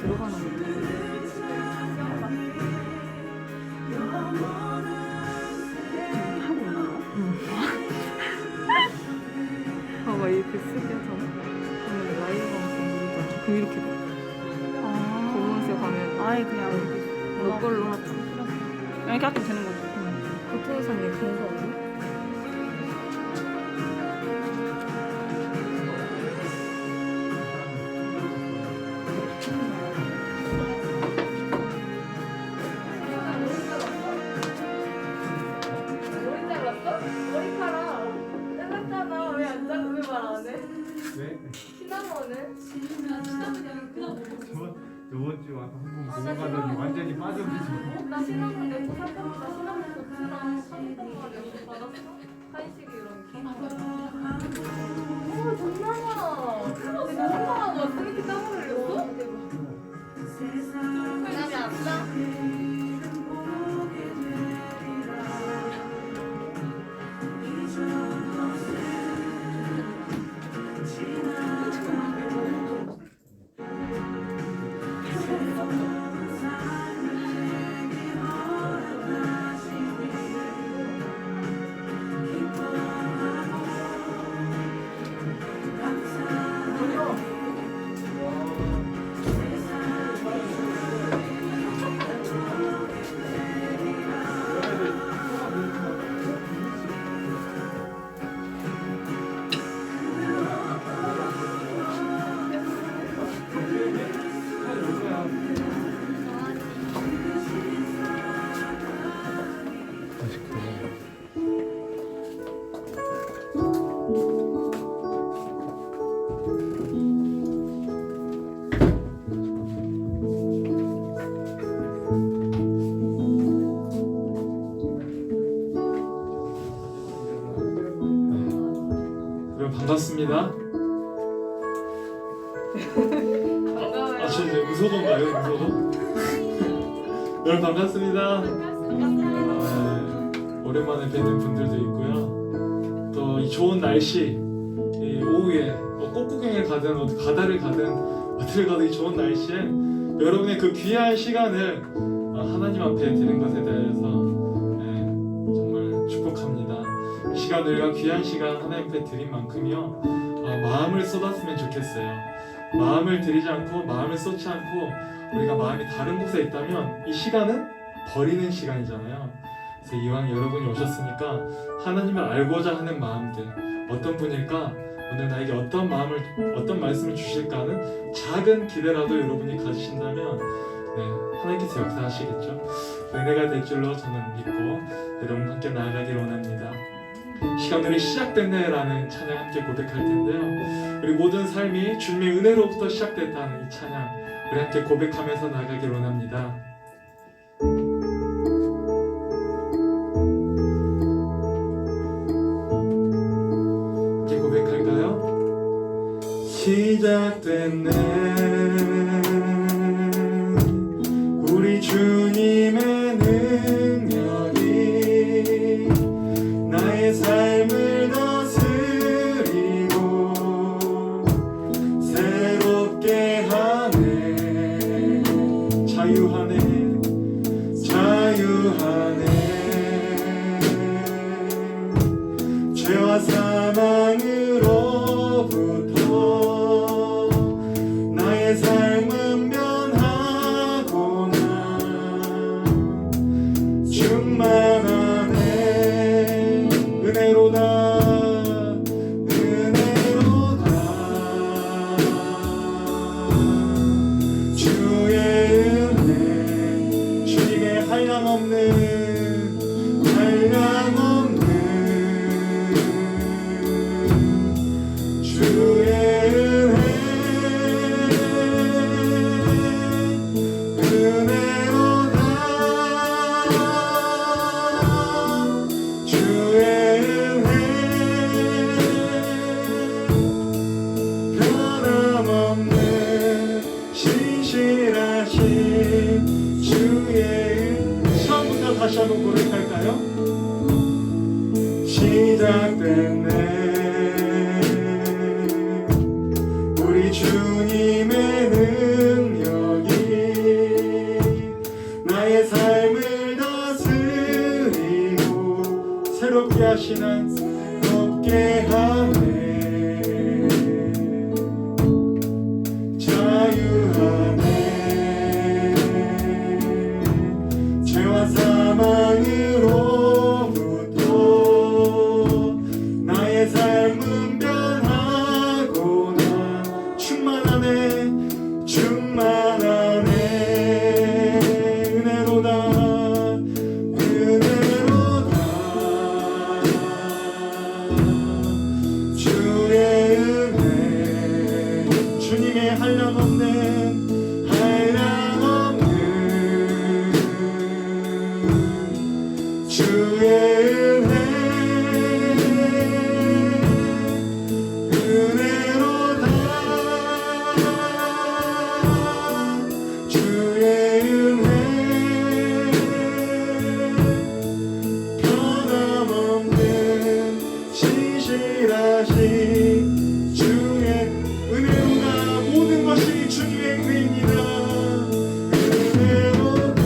들어가나 보다. 하고 있나? 응. 봐봐, 이렇게 쓰게 하잖아. 그러면 라이브 방송 누르잖아. 그럼 이렇게 봐. 검은색 하면 아예 그냥 너 걸로 하자. 이렇게 하면 되는 거지. 교통상의 근거는? 머리 잘랐어? 머리카락 잘랐잖아. 왜 안 잘라? 왜 말 안 해? 왜? 시나몬은? 저번 주에 와서 한번 먹어가더니 완전히 빠져가지고. 나 시나몬 내고 샀다고. 나 시나몬 고추랑 샀다고 내고 받았어? 한식 이런 게. 오 정말. 근데 너 한번 왔어? 이렇게 땀을 흘렸어? 그다음에 안 나? 그럼 반갑습니다. 반가워요. 저 이제 무소도인가요? 무소도? 여러분 반갑습니다. 오랜만에 뵙는 분들도 있고요. 또 이 좋은 날씨, 이 오후에 꽃 구경을 가든 어디 바다를 가든 어디를 가든 이 좋은 날씨에 여러분의 그 귀한 시간을 하나님 앞에 드린 것에 대해서 정말 축복합니다. 이 시간 우리가 귀한 시간 하나님 앞에 드린 만큼요 마음을 쏟았으면 좋겠어요. 마음을 드리지 않고 마음을 쏟지 않고 우리가 마음이 다른 곳에 있다면 이 시간은 버리는 시간이잖아요. 그래서 이왕 여러분이 오셨으니까 하나님을 알고자 하는 마음들 어떤 분일까? 오늘 나에게 어떤 마음을 어떤 말씀을 주실까 하는 작은 기대라도 여러분이 가지신다면 하나님께서 역사하시겠죠. 은혜가 될 줄로 저는 믿고 여러분과 함께 나아가길 원합니다. 시간들이 시작됐네라는 찬양 함께 고백할 텐데요. 우리 모든 삶이 주님의 은혜로부터 시작됐다는 이 찬양 우리 함께 고백하면서 나아가길 원합니다. 함께 고백할까요? 시작됐네 우리 주님의 능력이 나의 삶을 다스리고 새롭게 하네 자유하네 죄와 사망으로부터 나의 삶은 변하고나 충만하네 은혜로다 주의 은혜 주님의 한량없는 주의 은혜 은혜로다 주의 은혜 변함없는 신실하신 주의 은혜 처음부터 다시 한번 고백할까요? 시작됐네 우리 주님의 능력이 새롭게 하시는 높게 하네 자유하네 죄와 사망으로부터 나의 삶은 변하고나 충만하네 충만하네 은혜로다 은혜로다 주의 은혜 주님의 한량없는 한량없는 주의 은혜 은혜로다 주의 은혜 변함없는 진실하신 주의 은혜로다 모든 것이 주님의 은혜입니다 은혜로다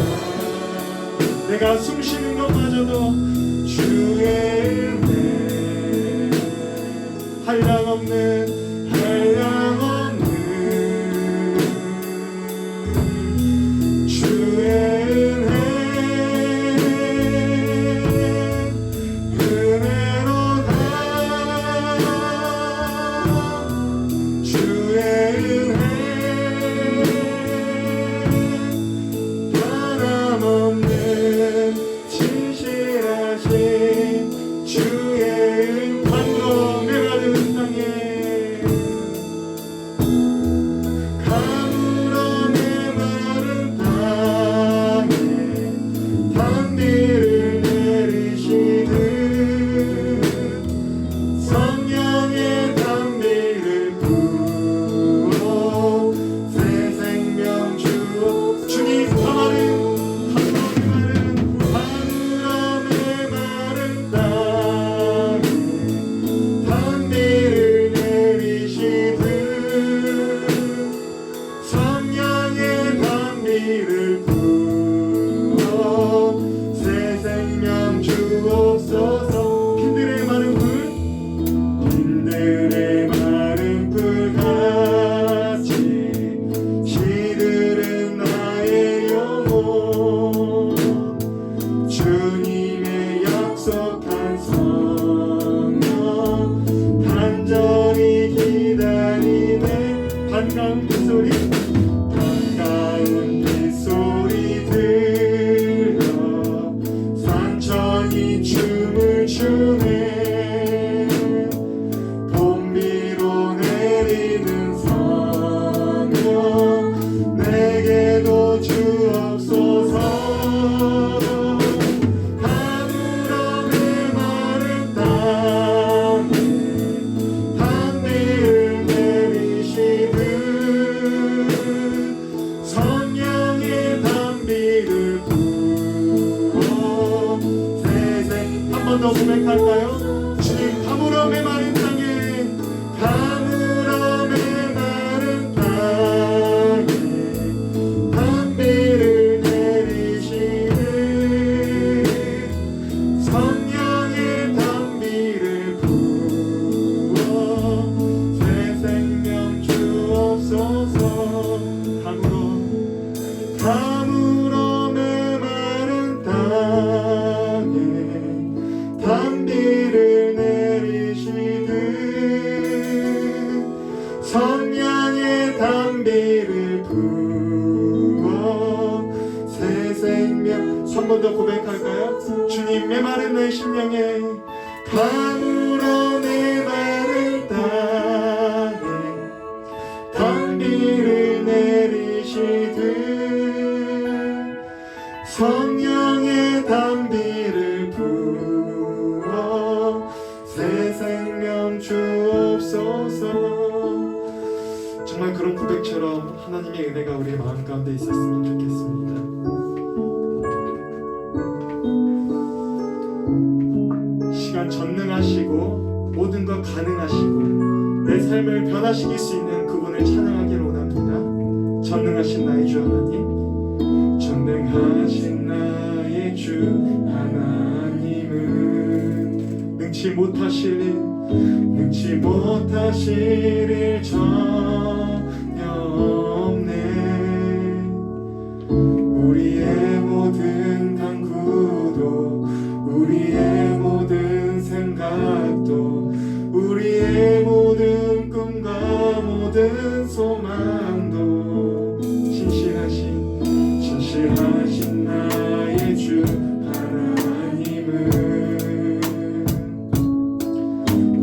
내가 숨쉬는 것마저도 주의 은혜 한량없는 한량없는 주의 은혜 은혜로다 주의 은혜 변함없는 진실하신 주의 은혜로 메마른 땅에 가물어 메마른 땅에 단비를 내리시는 성령의 단비를 부어 새 생명 주어 주님 가마른 가물어 메마른 땅에 단비를 내리시는 성령의 단비를 부어 새 생명 주옵소서 빈들의 마른 불 빈들의 마른 불같이 시들은 나의 영혼 주님의 약속한 성령 간절히 기다리네 반가운 빗소리 반가운 빗소리 들려 산천이 춤을 추네 봄비로 내리는 성령 내게도 주옵소서 가물어 메마른 땅에 단비를 내리시는 성령의 단비를 부어 세생 한 번 더 고백할까요? 주님 가물어 메마른 땅에 가물어 메마른 땅에 단비를 내리시는 성령의 단비를 부어 새 생명 주옵소서 가물어 메마른 땅에 단비를 내리시는 성령의 단비를 부어 새 생명 한 번 더 고백할까요? 주님 메마른 내 심령에 가물어 메마른 땅에 단비를 내리시듯 성령의 단비를 부어 새 생명 주옵소서 정말 그런 고백처럼 하나님의 은혜가 우리의 마음 가운데 있었으면 좋겠습니다. 시간 전능하시고 모든 것 가능하시고 내 삶을 변화시킬 수 있는 그분을 찬양하기를 원합니다. 전능하신 나의 주 하나님 전능하신 나의 주 하나님은 능치 못하실 일 전혀 없네. 우리의 모든 간구도 우리의 모든 생각도 우리의 모든 꿈과 모든 소망도 진실하신 나의 주 하나님은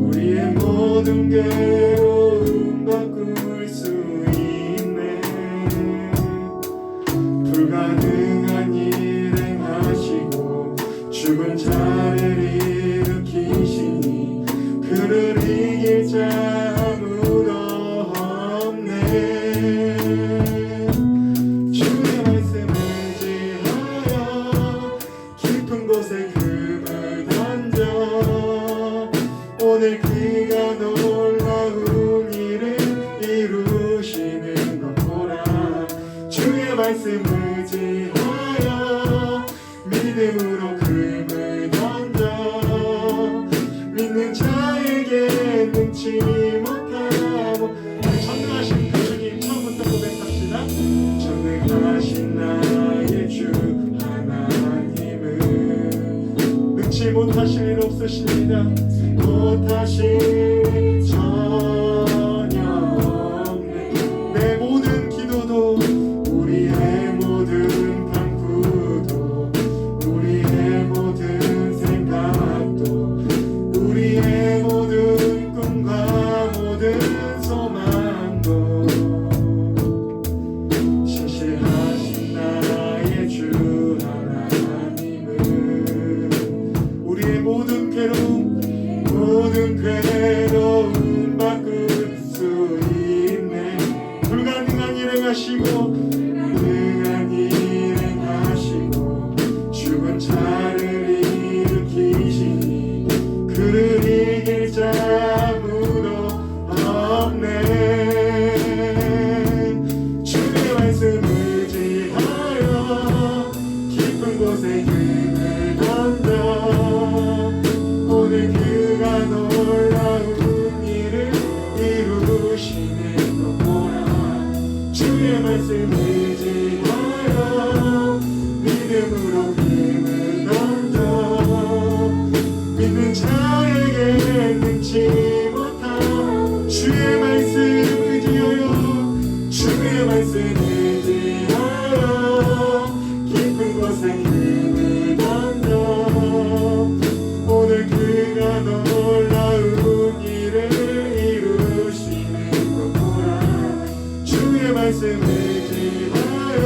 우리의 모든 괴로움 바꿀 수 있네. 불가능한 일 행하시고 죽은 자를 일으키시니 그를 이길 자 아무도 없네. 주의 말씀을 지하여 깊은 곳에 금을 던져 오늘 그가 놀라운 일을 이루시는 것 보라. 주의 말씀을 지하여 믿음으로 금을 던져 믿는 자에게 능치 못하고 전능하신 그 주님 처음부터 고백합시다. 전능하신 나의 주 하나님은 능치 못하실 일 없으십니다. 못하실 일 전혀 없네. 내 모든 기도도 우리의 모든 간구도 우리의 모든 생각도 우리의 모든 꿈과 모든 소망도 신실하신 나의 주 하나님은 우리의 모든 괴로움 바꿀 수 있네. 불가능한 일 행하시고 죽은 자를 일으키시니 그를 이길 자 아무도 없네. 주의 말씀을 지하여 깊은 곳에 금을 던져 오늘 그가 놀라운 일을 이루시는 것 보라. 주의 말씀을 지하여 믿음으로 금을 던져 믿는 자에게 능치 못한 주의 말씀을 지하여 주의 말씀을 지하여 깊은 곳에 금을 던져 오늘 그가 놀라운 일을 이루시는 것 보라. 주의 말씀을 지하여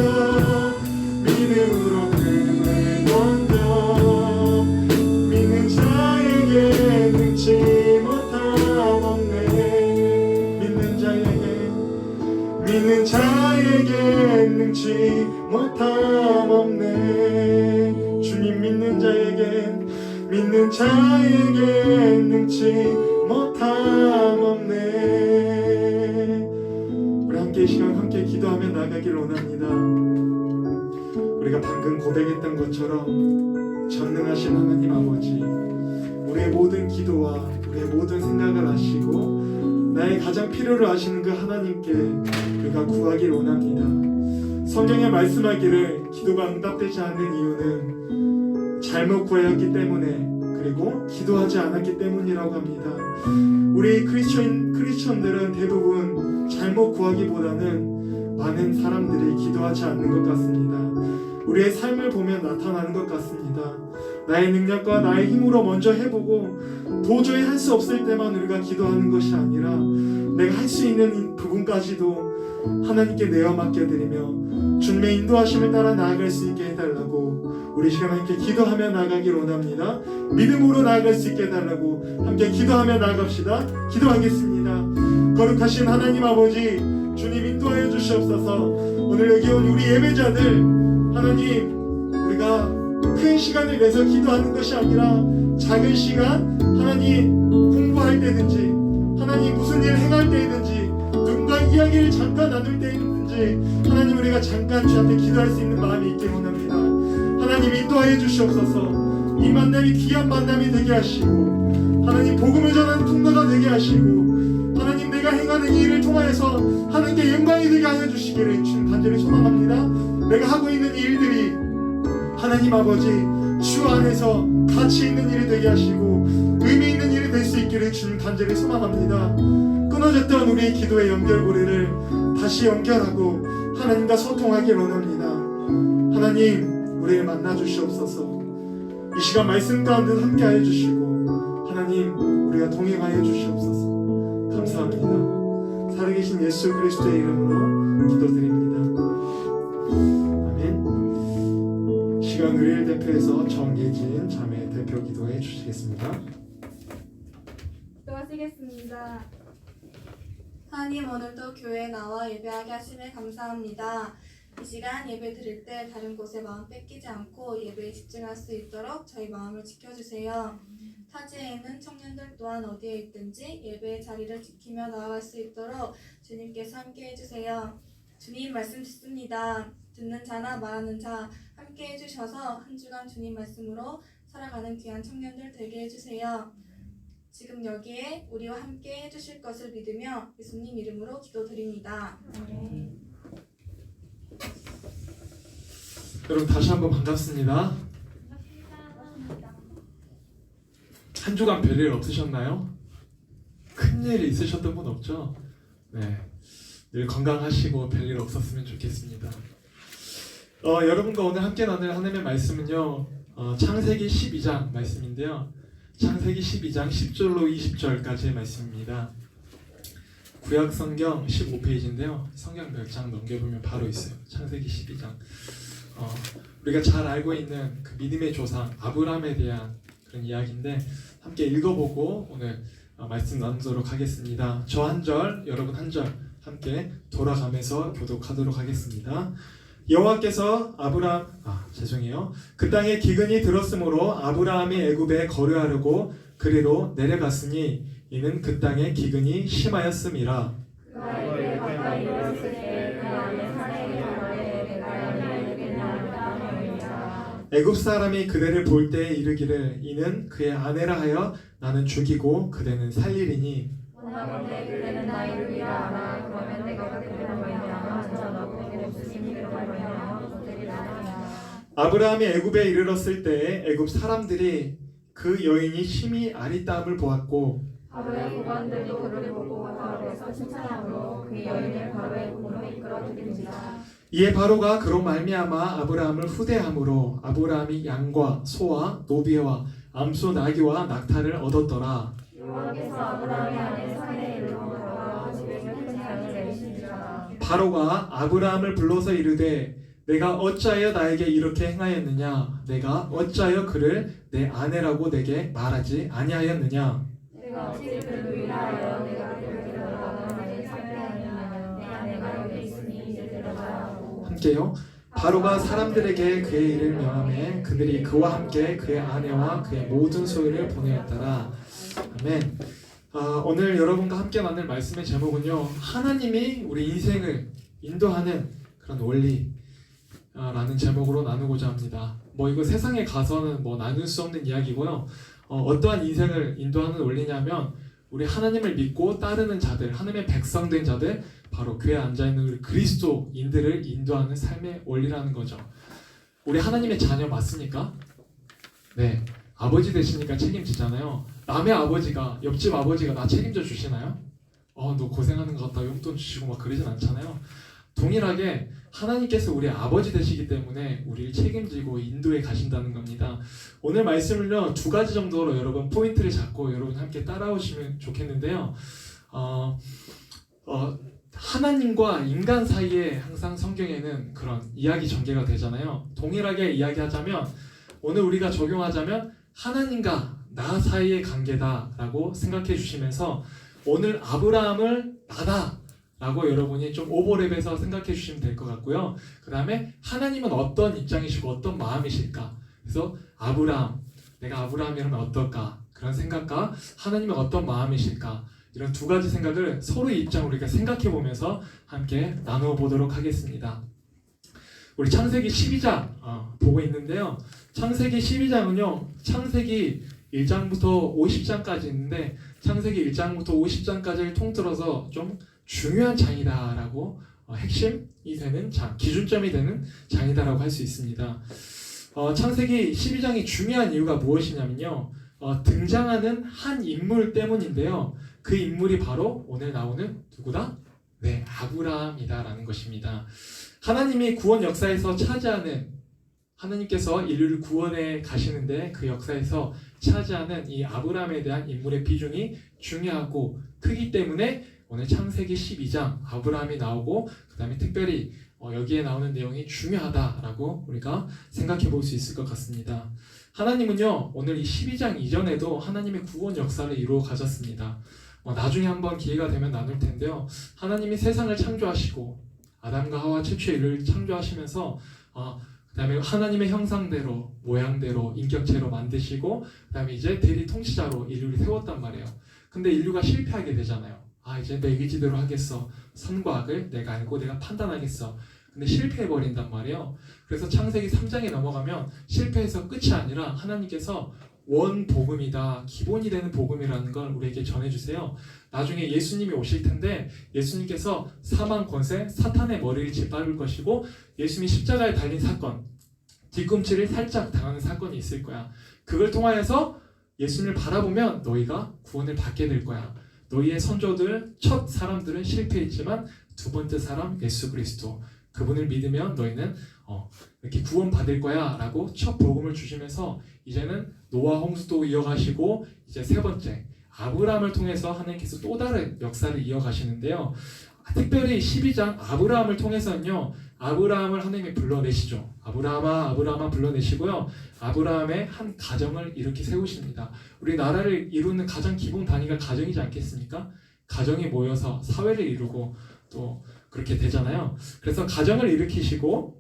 믿음으로 금을 던져 믿는 자에게 능치 못함 없네. 믿는 자에게 능치 못함 없네. 주님 믿는 자에게 능치 못함 없네. 우리 함께 이 시간 함께 기도하며 나가길 원합니다. 우리가 방금 고백했던 것처럼 전능하신 하나님 아버지, 우리의 모든 기도와 우리의 모든 생각을 아시고 나의 가장 필요를 아시는 그 하나님께 우리가 구하길 원합니다. 성경에 말씀하기를 기도가 응답되지 않는 이유는 잘못 구하였기 때문에 그리고 기도하지 않았기 때문이라고 합니다. 우리 크리스천들은 대부분 잘못 구하기보다는 많은 사람들이 기도하지 않는 것 같습니다. 우리의 삶을 보면 나타나는 것 같습니다. 나의 능력과 나의 힘으로 먼저 해보고 도저히 할 수 없을 때만 우리가 기도하는 것이 아니라 내가 할 수 있는 부분까지도 하나님께 내어 맡겨드리며 주님의 인도하심을 따라 나아갈 수 있게 해달라고 우리 시간 함께 기도하며 나가길 원합니다. 믿음으로 나아갈 수 있게 해달라고 함께 기도하며 나아갑시다. 기도하겠습니다. 거룩하신 하나님 아버지, 주님 인도하여 주시옵소서. 오늘 여기 온 우리 예배자들 하나님, 우리가 큰 시간을 내서 기도하는 것이 아니라 작은 시간, 하나님 공부할 때든지 하나님 무슨 일 행할 때든지 누군가 이야기를 잠깐 나눌 때든지 하나님 우리가 잠깐 주 앞에 기도할 수 있는 마음이 있길 원합니다. 하나님 인도하여 주시옵소서. 이 만남이 귀한 만남이 되게 하시고 하나님 복음을 전하는 통로가 되게 하시고 하나님 내가 행하는 이 일을 통하여서 하나님께 영광이 되게 하여 주시기를 주님 간절히 소망합니다. 내가 하고 있는 이 일들이 하나님 아버지 주 안에서 가치 있는 일이 되게 하시고 의미 있는 일이 될 수 있기를 주님 간절히 소망합니다. 끊어졌던 우리의 기도의 연결고리를 다시 연결하고 하나님과 소통하길 원합니다. 하나님 우리를 만나 주시옵소서. 이 시간 말씀 가운데 함께 하여 주시고 하나님 우리가 동행하여 주시옵소서. 감사합니다. 살아계신 예수 그리스도의 이름으로 기도드립니다. 아멘. 시간 의뢰를 대표해서 정예진 자매 대표 기도해 주시겠습니다. 기도하시겠습니다. 하나님 오늘도 교회에 나와 예배하게 하심에 감사합니다. 이 시간 예배 드릴 때 다른 곳에 마음 뺏기지 않고 예배에 집중할 수 있도록 저희 마음을 지켜주세요. 타지에 있는 청년들 또한 어디에 있든지 예배의 자리를 지키며 나아갈 수 있도록 주님께서 함께 해주세요. 주님 말씀 듣습니다. 듣는 자나 말하는 자 함께 해주셔서 한 주간 주님 말씀으로 살아가는 귀한 청년들 되게 해주세요. 지금 여기에 우리와 함께 해주실 것을 믿으며 예수님 이름으로 기도드립니다. 여러분 다시 한번 반갑습니다. 한 주간 별일 없으셨나요? 큰일 있으셨던 분 없죠? 네, 늘 건강하시고 별일 없었으면 좋겠습니다. 여러분과 오늘 함께 나눌 하나님의 말씀은요, 창세기 12장 말씀인데요, 창세기 12장 10절로 20절까지의 말씀입니다. 구약 성경 15페이지인데요, 성경 몇 장 넘겨보면 바로 있어요. 창세기 12장. 우리가 잘 알고 있는 그 믿음의 조상 아브라함에 대한 그런 이야기인데 함께 읽어보고 오늘 말씀 나누도록 하겠습니다. 저 한 절, 여러분 한 절 함께 돌아가면서 교독하도록 하겠습니다. 여호와께서 그 땅에 기근이 들었으므로 아브라함이 애굽에 거류하려고 그리로 내려갔으니 이는 그 땅에 기근이 심하였음이라. 애굽 사람이 그대를 볼 때에 이르기를 이는 그의 아내라 하여 나는 죽이고 그대는 살리리니 원하건대 그대는 나이를 위하여 알아. 그러면 내가 그대를 말미암아 저 너도 예수님 이름을 말미암아 그대를 알아야. 아브라함이 애굽에 이르렀을 때에 애굽 사람들이 그 여인이 심히 아리따움을 보았고 바로의 고관들이 그를 보고 바로에서 칭찬함으로 그 여인을 바로의 궁으로 이끌어들인지라. 이에 바로가 그로 말미암아 아브라함을 후대함으로 아브라함이 양과 소와 노비와 암소 나귀와 낙타를 얻었더라. 여호와께서 아브라함의 아내 사라의 이름으로 바로와 집에 큰 재앙을 내리신지라. 바로가 아브라함을 불러서 이르되 내가 어찌하여 나에게 이렇게 행하였느냐? 내가 어찌하여 그를 내 아내라고 내게 말하지 아니하였느냐? 내가 어찌 그를 위하여 내가 그를 데려다가 나의 살해하느냐? 내 아내가 여기 있으니 이제 데려가야 하고. 함께요. 바로가 사람들에게 그의 일을 명하매 그들이 그와 함께 그의 아내와 그의 모든 소유를 보내었더라. 아멘. 오늘 여러분과 함께 나눌 말씀의 제목은요, 하나님이 우리 인생을 인도하는 그런 원리 라는 제목으로 나누고자 합니다. 이거 세상에 가서는 나눌 수 없는 이야기고요. 어떠한 인생을 인도하는 원리냐면 우리 하나님을 믿고 따르는 자들, 하나님의 백성된 자들, 바로 교회에 앉아있는 우리 그리스도인들을 인도하는 삶의 원리라는 거죠. 우리 하나님의 자녀 맞습니까? 네, 아버지 되시니까 책임지잖아요. 남의 아버지가, 옆집 아버지가 나 책임져 주시나요? 너 고생하는 것 같다 용돈 주시고 막 그러진 않잖아요. 동일하게 하나님께서 우리 아버지 되시기 때문에 우리를 책임지고 인도해 가신다는 겁니다. 오늘 말씀을요, 두 가지 정도로 여러분 포인트를 잡고 여러분 함께 따라오시면 좋겠는데요. 하나님과 인간 사이에 항상 성경에는 그런 이야기 전개가 되잖아요. 동일하게 이야기하자면 오늘 우리가 적용하자면 하나님과 나 사이의 관계다라고 생각해 주시면서 오늘 아브라함을 나다 라고 여러분이 좀 오버랩해서 생각해 주시면 될 것 같고요. 그 다음에 하나님은 어떤 입장이시고 어떤 마음이실까? 그래서 아브라함, 내가 아브라함이라면 어떨까? 그런 생각과 하나님은 어떤 마음이실까? 이런 두 가지 생각을 서로의 입장으로 우리가 생각해 보면서 함께 나누어 보도록 하겠습니다. 우리 창세기 12장 보고 있는데요. 창세기 12장은요, 창세기 1장부터 50장까지 있는데 창세기 1장부터 50장까지를 통틀어서 좀 중요한 장이다라고 핵심이 되는 장, 기준점이 되는 장이다라고 할 수 있습니다. 창세기 12장이 중요한 이유가 무엇이냐면요. 등장하는 한 인물 때문인데요. 그 인물이 바로 오늘 나오는 누구다? 네, 아브라함이다라는 것입니다. 하나님이 구원 역사에서 차지하는, 하나님께서 인류를 구원해 가시는데 그 역사에서 차지하는 이 아브라함에 대한 인물의 비중이 중요하고 크기 때문에 오늘 창세기 12장 아브라함이 나오고 그 다음에 특별히 여기에 나오는 내용이 중요하다라고 우리가 생각해 볼 수 있을 것 같습니다. 하나님은요, 오늘 이 12장 이전에도 하나님의 구원 역사를 이루어 가셨습니다. 나중에 한번 기회가 되면 나눌 텐데요. 하나님이 세상을 창조하시고 아담과 하와 최초의 인류를 창조하시면서 그 다음에 하나님의 형상대로, 모양대로, 인격체로 만드시고 그 다음에 이제 대리 통치자로 인류를 세웠단 말이에요. 근데 인류가 실패하게 되잖아요. 이제 내 의지대로 하겠어. 선과 악을 내가 알고 내가 판단하겠어. 근데 실패해버린단 말이에요. 그래서 창세기 3장에 넘어가면 실패해서 끝이 아니라 하나님께서 원복음이다, 기본이 되는 복음이라는 걸 우리에게 전해주세요. 나중에 예수님이 오실 텐데 예수님께서 사망 권세, 사탄의 머리를 짓밟을 것이고 예수님이 십자가에 달린 사건, 뒤꿈치를 살짝 당하는 사건이 있을 거야. 그걸 통하여서 예수님을 바라보면 너희가 구원을 받게 될 거야. 너희의 선조들, 첫 사람들은 실패했지만 두 번째 사람 예수 그리스도, 그분을 믿으면 너희는 이렇게 구원받을 거야 라고 첫 복음을 주시면서 이제는 노아 홍수도 이어가시고 이제 세 번째 아브라함을 통해서 하나님께서 또 다른 역사를 이어가시는데요. 특별히 12장 아브라함을 통해서는요, 아브라함을 하나님이 불러내시죠. 아브라함아 불러내시고요, 아브라함의 한 가정을 이렇게 세우십니다. 우리 나라를 이루는 가장 기본 단위가 가정이지 않겠습니까? 가정이 모여서 사회를 이루고 또 그렇게 되잖아요. 그래서 가정을 일으키시고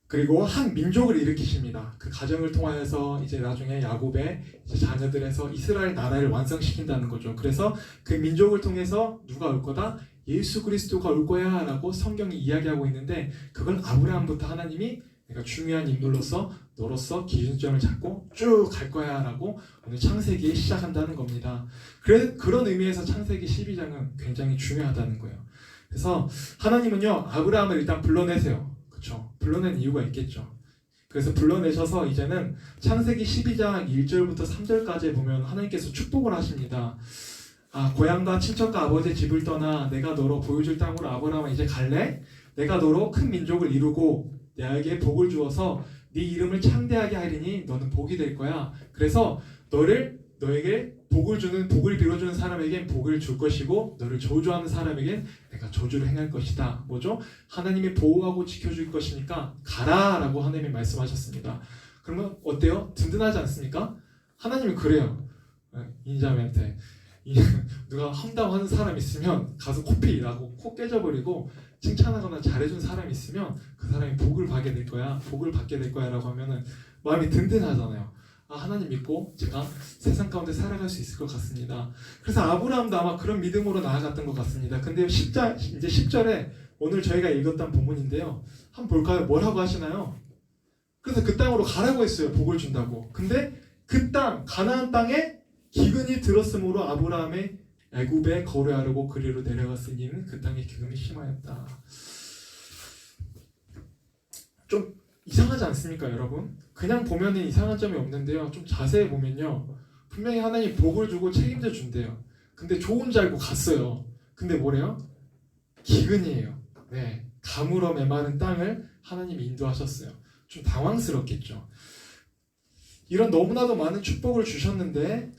그리고 한 민족을 일으키십니다. 그 가정을 통하여서 이제 나중에 야곱의 이제 자녀들에서 이스라엘 나라를 완성시킨다는 거죠. 그래서 그 민족을 통해서 누가 올 거다? 예수 그리스도가 올 거야 라고 성경이 이야기하고 있는데 그걸 아브라함부터 하나님이 내가 중요한 인물로서 너로서 기준점을 잡고 쭉 갈 거야 라고 오늘 창세기에 시작한다는 겁니다. 그런 의미에서 창세기 12장은 굉장히 중요하다는 거예요. 그래서 하나님은요, 아브라함을 일단 불러내세요. 그렇죠? 불러낸 이유가 있겠죠. 그래서 불러내셔서 이제는 창세기 12장 1절부터 3절까지 보면 하나님께서 축복을 하십니다. 고향과 친척과 아버지의 집을 떠나 내가 너로 보여줄 땅으로 아브라함아 이제 갈래? 내가 너로 큰 민족을 이루고 내게 복을 주어서 네 이름을 창대하게 하리니 너는 복이 될 거야. 그래서 너에게 복을 빌어주는 사람에겐 복을 줄 것이고 너를 저주하는 사람에겐 내가 저주를 행할 것이다. 뭐죠? 하나님이 보호하고 지켜줄 것이니까 가라 라고 하나님이 말씀하셨습니다. 그러면 어때요? 든든하지 않습니까? 하나님이 그래요. 인자매한테 누가 험담하는 사람 있으면 가서 코피라고 코 깨져버리고 칭찬하거나 잘해준 사람이 있으면 그 사람이 복을 받게 될 거야 라고 하면은 마음이 든든하잖아요. 하나님 믿고 제가 세상 가운데 살아갈 수 있을 것 같습니다. 그래서 아브라함도 아마 그런 믿음으로 나아갔던 것 같습니다. 근데 이제 10절에 오늘 저희가 읽었던 본문인데요. 한번 볼까요? 뭐라고 하시나요? 그래서 그 땅으로 가라고 했어요. 복을 준다고. 근데 그 땅, 가나안 땅에 기근이 들었으므로 아브라함의 애굽에 거류하려고 그리로 내려갔으니 그 땅에 기근이 심하였다. 좀 이상하지 않습니까, 여러분? 그냥 보면은 이상한 점이 없는데요. 좀 자세히 보면요, 분명히 하나님 복을 주고 책임져 준대요. 근데 좋은 줄 알고 갔어요. 근데 뭐래요? 기근이에요. 네, 가물어 메마른 땅을 하나님이 인도하셨어요. 좀 당황스럽겠죠. 이런 너무나도 많은 축복을 주셨는데,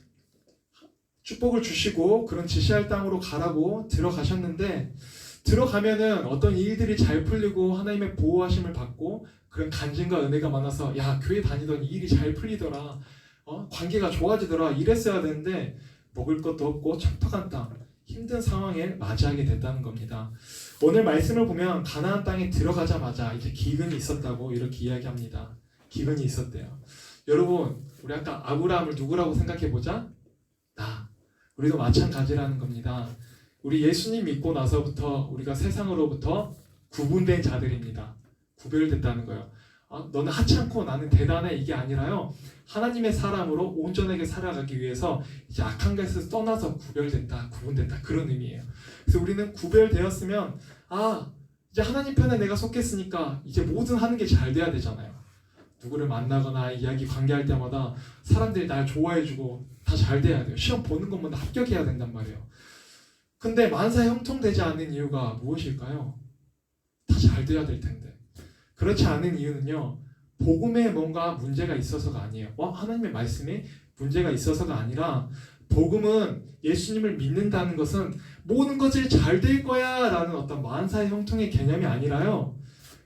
축복을 주시고 그런 지시할 땅으로 가라고 들어가셨는데, 들어가면은 어떤 일들이 잘 풀리고 하나님의 보호하심을 받고 그런 간증과 은혜가 많아서 야, 교회 다니더니 일이 잘 풀리더라, 관계가 좋아지더라 이랬어야 되는데 먹을 것도 없고 척박한 땅, 힘든 상황에 맞이하게 됐다는 겁니다. 오늘 말씀을 보면 가나안 땅에 들어가자마자 이제 기근이 있었다고 이렇게 이야기합니다. 기근이 있었대요. 여러분, 우리 아까 아브라함을 누구라고 생각해보자? 우리도 마찬가지라는 겁니다. 우리 예수님 믿고 나서부터 우리가 세상으로부터 구분된 자들입니다. 구별됐다는 거예요. 너는 하찮고 나는 대단해 이게 아니라요. 하나님의 사람으로 온전하게 살아가기 위해서 이제 악한 것에서 떠나서 구별됐다, 구분됐다 그런 의미예요. 그래서 우리는 구별되었으면 이제 하나님 편에 내가 속했으니까 이제 뭐든 하는 게 잘 돼야 되잖아요. 누구를 만나거나 이야기 관계할 때마다 사람들이 날 좋아해주고 다 잘 돼야 돼요. 시험 보는 것마다 합격해야 된단 말이에요. 근데 만사 형통되지 않는 이유가 무엇일까요? 다 잘 돼야 될 텐데. 그렇지 않은 이유는요. 복음에 뭔가 문제가 있어서가 아니에요. 하나님의 말씀에 문제가 있어서가 아니라 복음은 예수님을 믿는다는 것은 모든 것이 잘 될 거야 라는 어떤 만사 형통의 개념이 아니라요.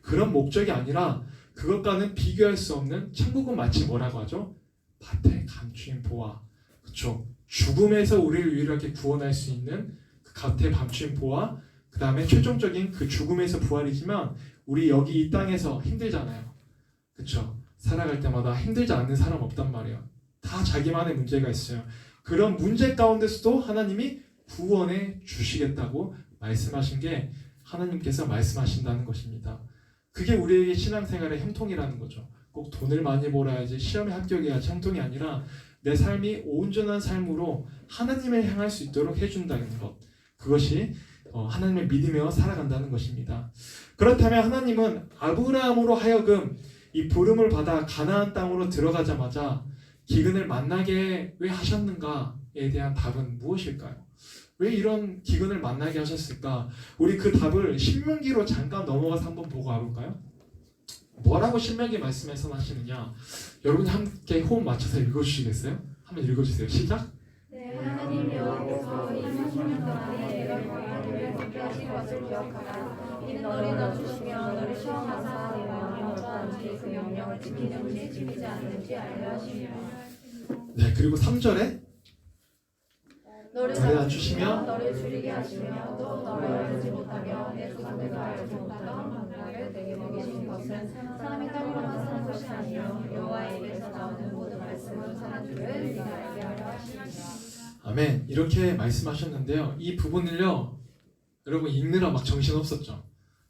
그런 목적이 아니라 그것과는 비교할 수 없는 천국은 마치 뭐라고 하죠? 밭에 감추인 보화. 그렇죠? 죽음에서 우리를 유일하게 구원할 수 있는 그 밭에 감추인 보화. 그 다음에 최종적인 그 죽음에서 부활이지만 우리 여기 이 땅에서 힘들잖아요. 그렇죠? 살아갈 때마다 힘들지 않는 사람 없단 말이에요. 다 자기만의 문제가 있어요. 그런 문제 가운데서도 하나님이 구원해 주시겠다고 말씀하신 게 하나님께서 말씀하신다는 것입니다. 그게 우리에게 신앙생활의 형통이라는 거죠. 꼭 돈을 많이 벌어야지 시험에 합격해야지 형통이 아니라 내 삶이 온전한 삶으로 하나님을 향할 수 있도록 해준다는 것. 그것이 하나님을 믿으며 살아간다는 것입니다. 그렇다면 하나님은 아브라함으로 하여금 이 부름을 받아 가나안 땅으로 들어가자마자 기근을 만나게 왜 하셨는가에 대한 답은 무엇일까요? 왜 이런 기근을 만나게 하셨을까? 우리 그 답을 신명기로 잠깐 넘어가서 한번 보고 가볼까요? 뭐라고 신명기 말씀에서 하시느냐? 여러분 함께 호흡 맞춰서 읽어주시겠어요? 한번 읽어주세요. 시작! 네, 하나님 여호와께서 이 40년 동안에 내가 너희를 공개하신 것을 기억하라. 이는 너를 낮추시며 너를 시험하사 내 마음이 어떠한지 그 명령을 지키는지 지키지 않는지 알려 하시며 네, 그리고 3절에 너를 낮추시며 너를 줄이게 하시며 또 너를 알지 못하며 내 조상들과 알지 못하던 방법을 내게 먹이신 것은 사람의 떡으로만 사는 것이 아니요 여호와의 입에서 나오는 모든 말씀은 사는 줄을 네가 알게 하려 하시니라. 아멘. 이렇게 말씀하셨는데요. 이 부분을요, 여러분 읽느라 막 정신없었죠.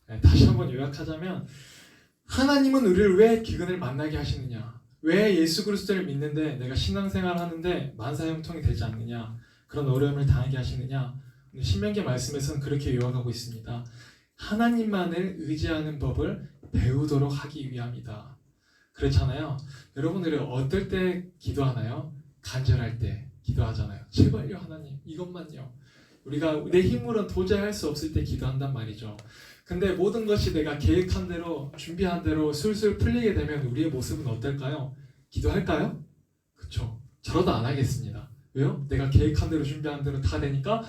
네, 다시 한번 요약하자면 하나님은 우리를 왜 기근을 만나게 하시느냐? 왜 예수 그리스도를 믿는데 내가 신앙생활 하는데 만사 형통이 되지 않느냐? 그런 어려움을 당하게 하시느냐? 신명기 말씀에서는 그렇게 요약하고 있습니다. 하나님만을 의지하는 법을 배우도록 하기 위함이다. 그렇잖아요. 여러분들이 어떨 때 기도하나요? 간절할 때 기도하잖아요. 제발요 하나님 이것만요. 우리가 내 힘으로는 도저히 할 수 없을 때 기도한단 말이죠. 근데 모든 것이 내가 계획한 대로 준비한 대로 술술 풀리게 되면 우리의 모습은 어떨까요? 기도할까요? 그렇죠. 저러다 안 하겠습니다. 왜요? 내가 계획한 대로 준비한 대로 다 되니까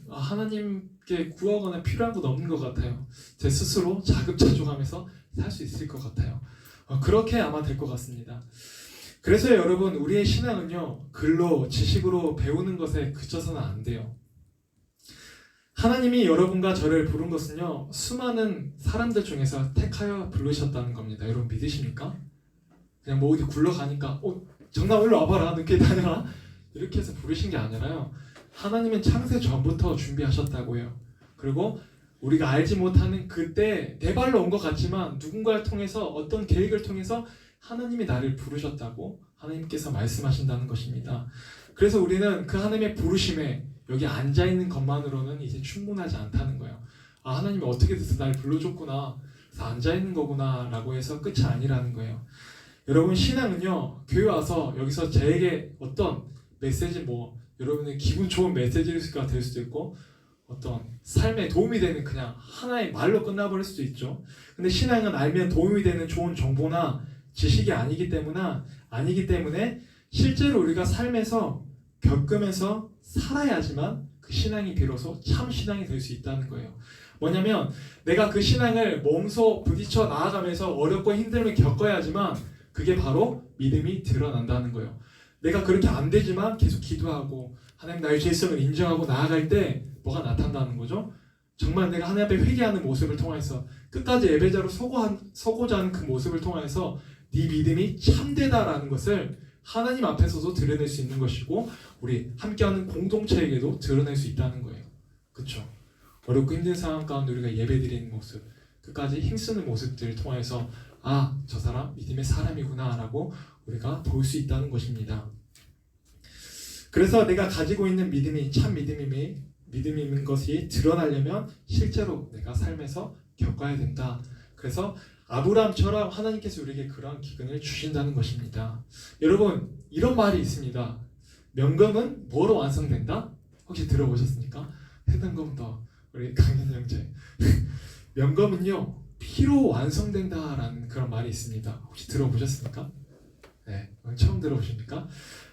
하나님께 구하거나 필요한 건 없는 것 같아요. 제 스스로 자급자족하면서 살 수 있을 것 같아요. 그렇게 아마 될 것 같습니다. 그래서 여러분 우리의 신앙은요 글로 지식으로 배우는 것에 그쳐서는 안 돼요. 하나님이 여러분과 저를 부른 것은요 수많은 사람들 중에서 택하여 부르셨다는 겁니다. 여러분 믿으십니까? 그냥 뭐 어디 굴러가니까 정답 일로 와봐라 늦게 다녀라 이렇게 해서 부르신 게 아니라요 하나님은 창세 전부터 준비하셨다고요. 그리고 우리가 알지 못하는 그때 내 발로 온 것 같지만 누군가를 통해서 어떤 계획을 통해서 하나님이 나를 부르셨다고 하나님께서 말씀하신다는 것입니다. 그래서 우리는 그 하나님의 부르심에 여기 앉아있는 것만으로는 이제 충분하지 않다는 거예요. 하나님이 어떻게 돼서 날 불러줬구나 그래서 앉아있는 거구나 라고 해서 끝이 아니라는 거예요. 여러분 신앙은요 교회 와서 여기서 제게 어떤 메시지 여러분의 기분 좋은 메시지가 될 수도 있고 어떤 삶에 도움이 되는 그냥 하나의 말로 끝나버릴 수도 있죠. 근데 신앙은 알면 도움이 되는 좋은 정보나 지식이 아니기 때문에 실제로 우리가 삶에서 겪으면서 살아야지만 그 신앙이 비로소 참 신앙이 될 수 있다는 거예요. 뭐냐면 내가 그 신앙을 몸소 부딪혀 나아가면서 어렵고 힘듦을 겪어야지만 그게 바로 믿음이 드러난다는 거예요. 내가 그렇게 안 되지만 계속 기도하고 하나님 나의 죄성을 인정하고 나아갈 때 뭐가 나타난다는 거죠? 정말 내가 하나님 앞에 회개하는 모습을 통해서 끝까지 예배자로 서고자 하는 그 모습을 통해서 네 믿음이 참되다라는 것을 하나님 앞에서도 드러낼 수 있는 것이고 우리 함께하는 공동체에게도 드러낼 수 있다는 거예요. 그렇죠? 어렵고 힘든 상황 가운데 우리가 예배드리는 모습 끝까지 힘쓰는 모습들을 통해서 저 사람 믿음의 사람이구나 라고 우리가 볼 수 있다는 것입니다. 그래서 내가 가지고 있는 믿음이 참 믿음인 것이 드러나려면 실제로 내가 삶에서 겪어야 된다. 그래서 아브라함처럼 하나님께서 우리에게 그러한 기근을 주신다는 것입니다. 여러분, 이런 말이 있습니다. 명검은 뭐로 완성된다? 혹시 들어보셨습니까? 해당검 더 우리 강현 형제. 명검은요, 피로 완성된다라는 그런 말이 있습니다. 혹시 들어보셨습니까? 네, 처음 들어보십니까?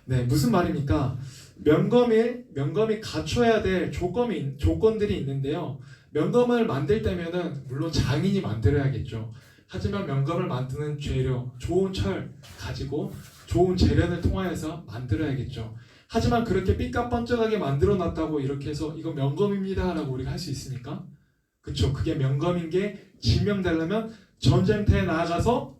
네, 무슨 말입니까? 명검이 갖춰야 될 조건들이 있는데요. 명검을 만들 때면은 물론 장인이 만들어야겠죠. 하지만 명검을 만드는 재료, 좋은 철 가지고 좋은 재련을 통하여서 만들어야겠죠. 하지만 그렇게 삐까뻔쩍하게 만들어놨다고 이렇게 해서 이거 명검입니다 라고 우리가 할 수 있습니까? 그쵸, 그게 명검인 게 증명되려면 전쟁터에 나아가서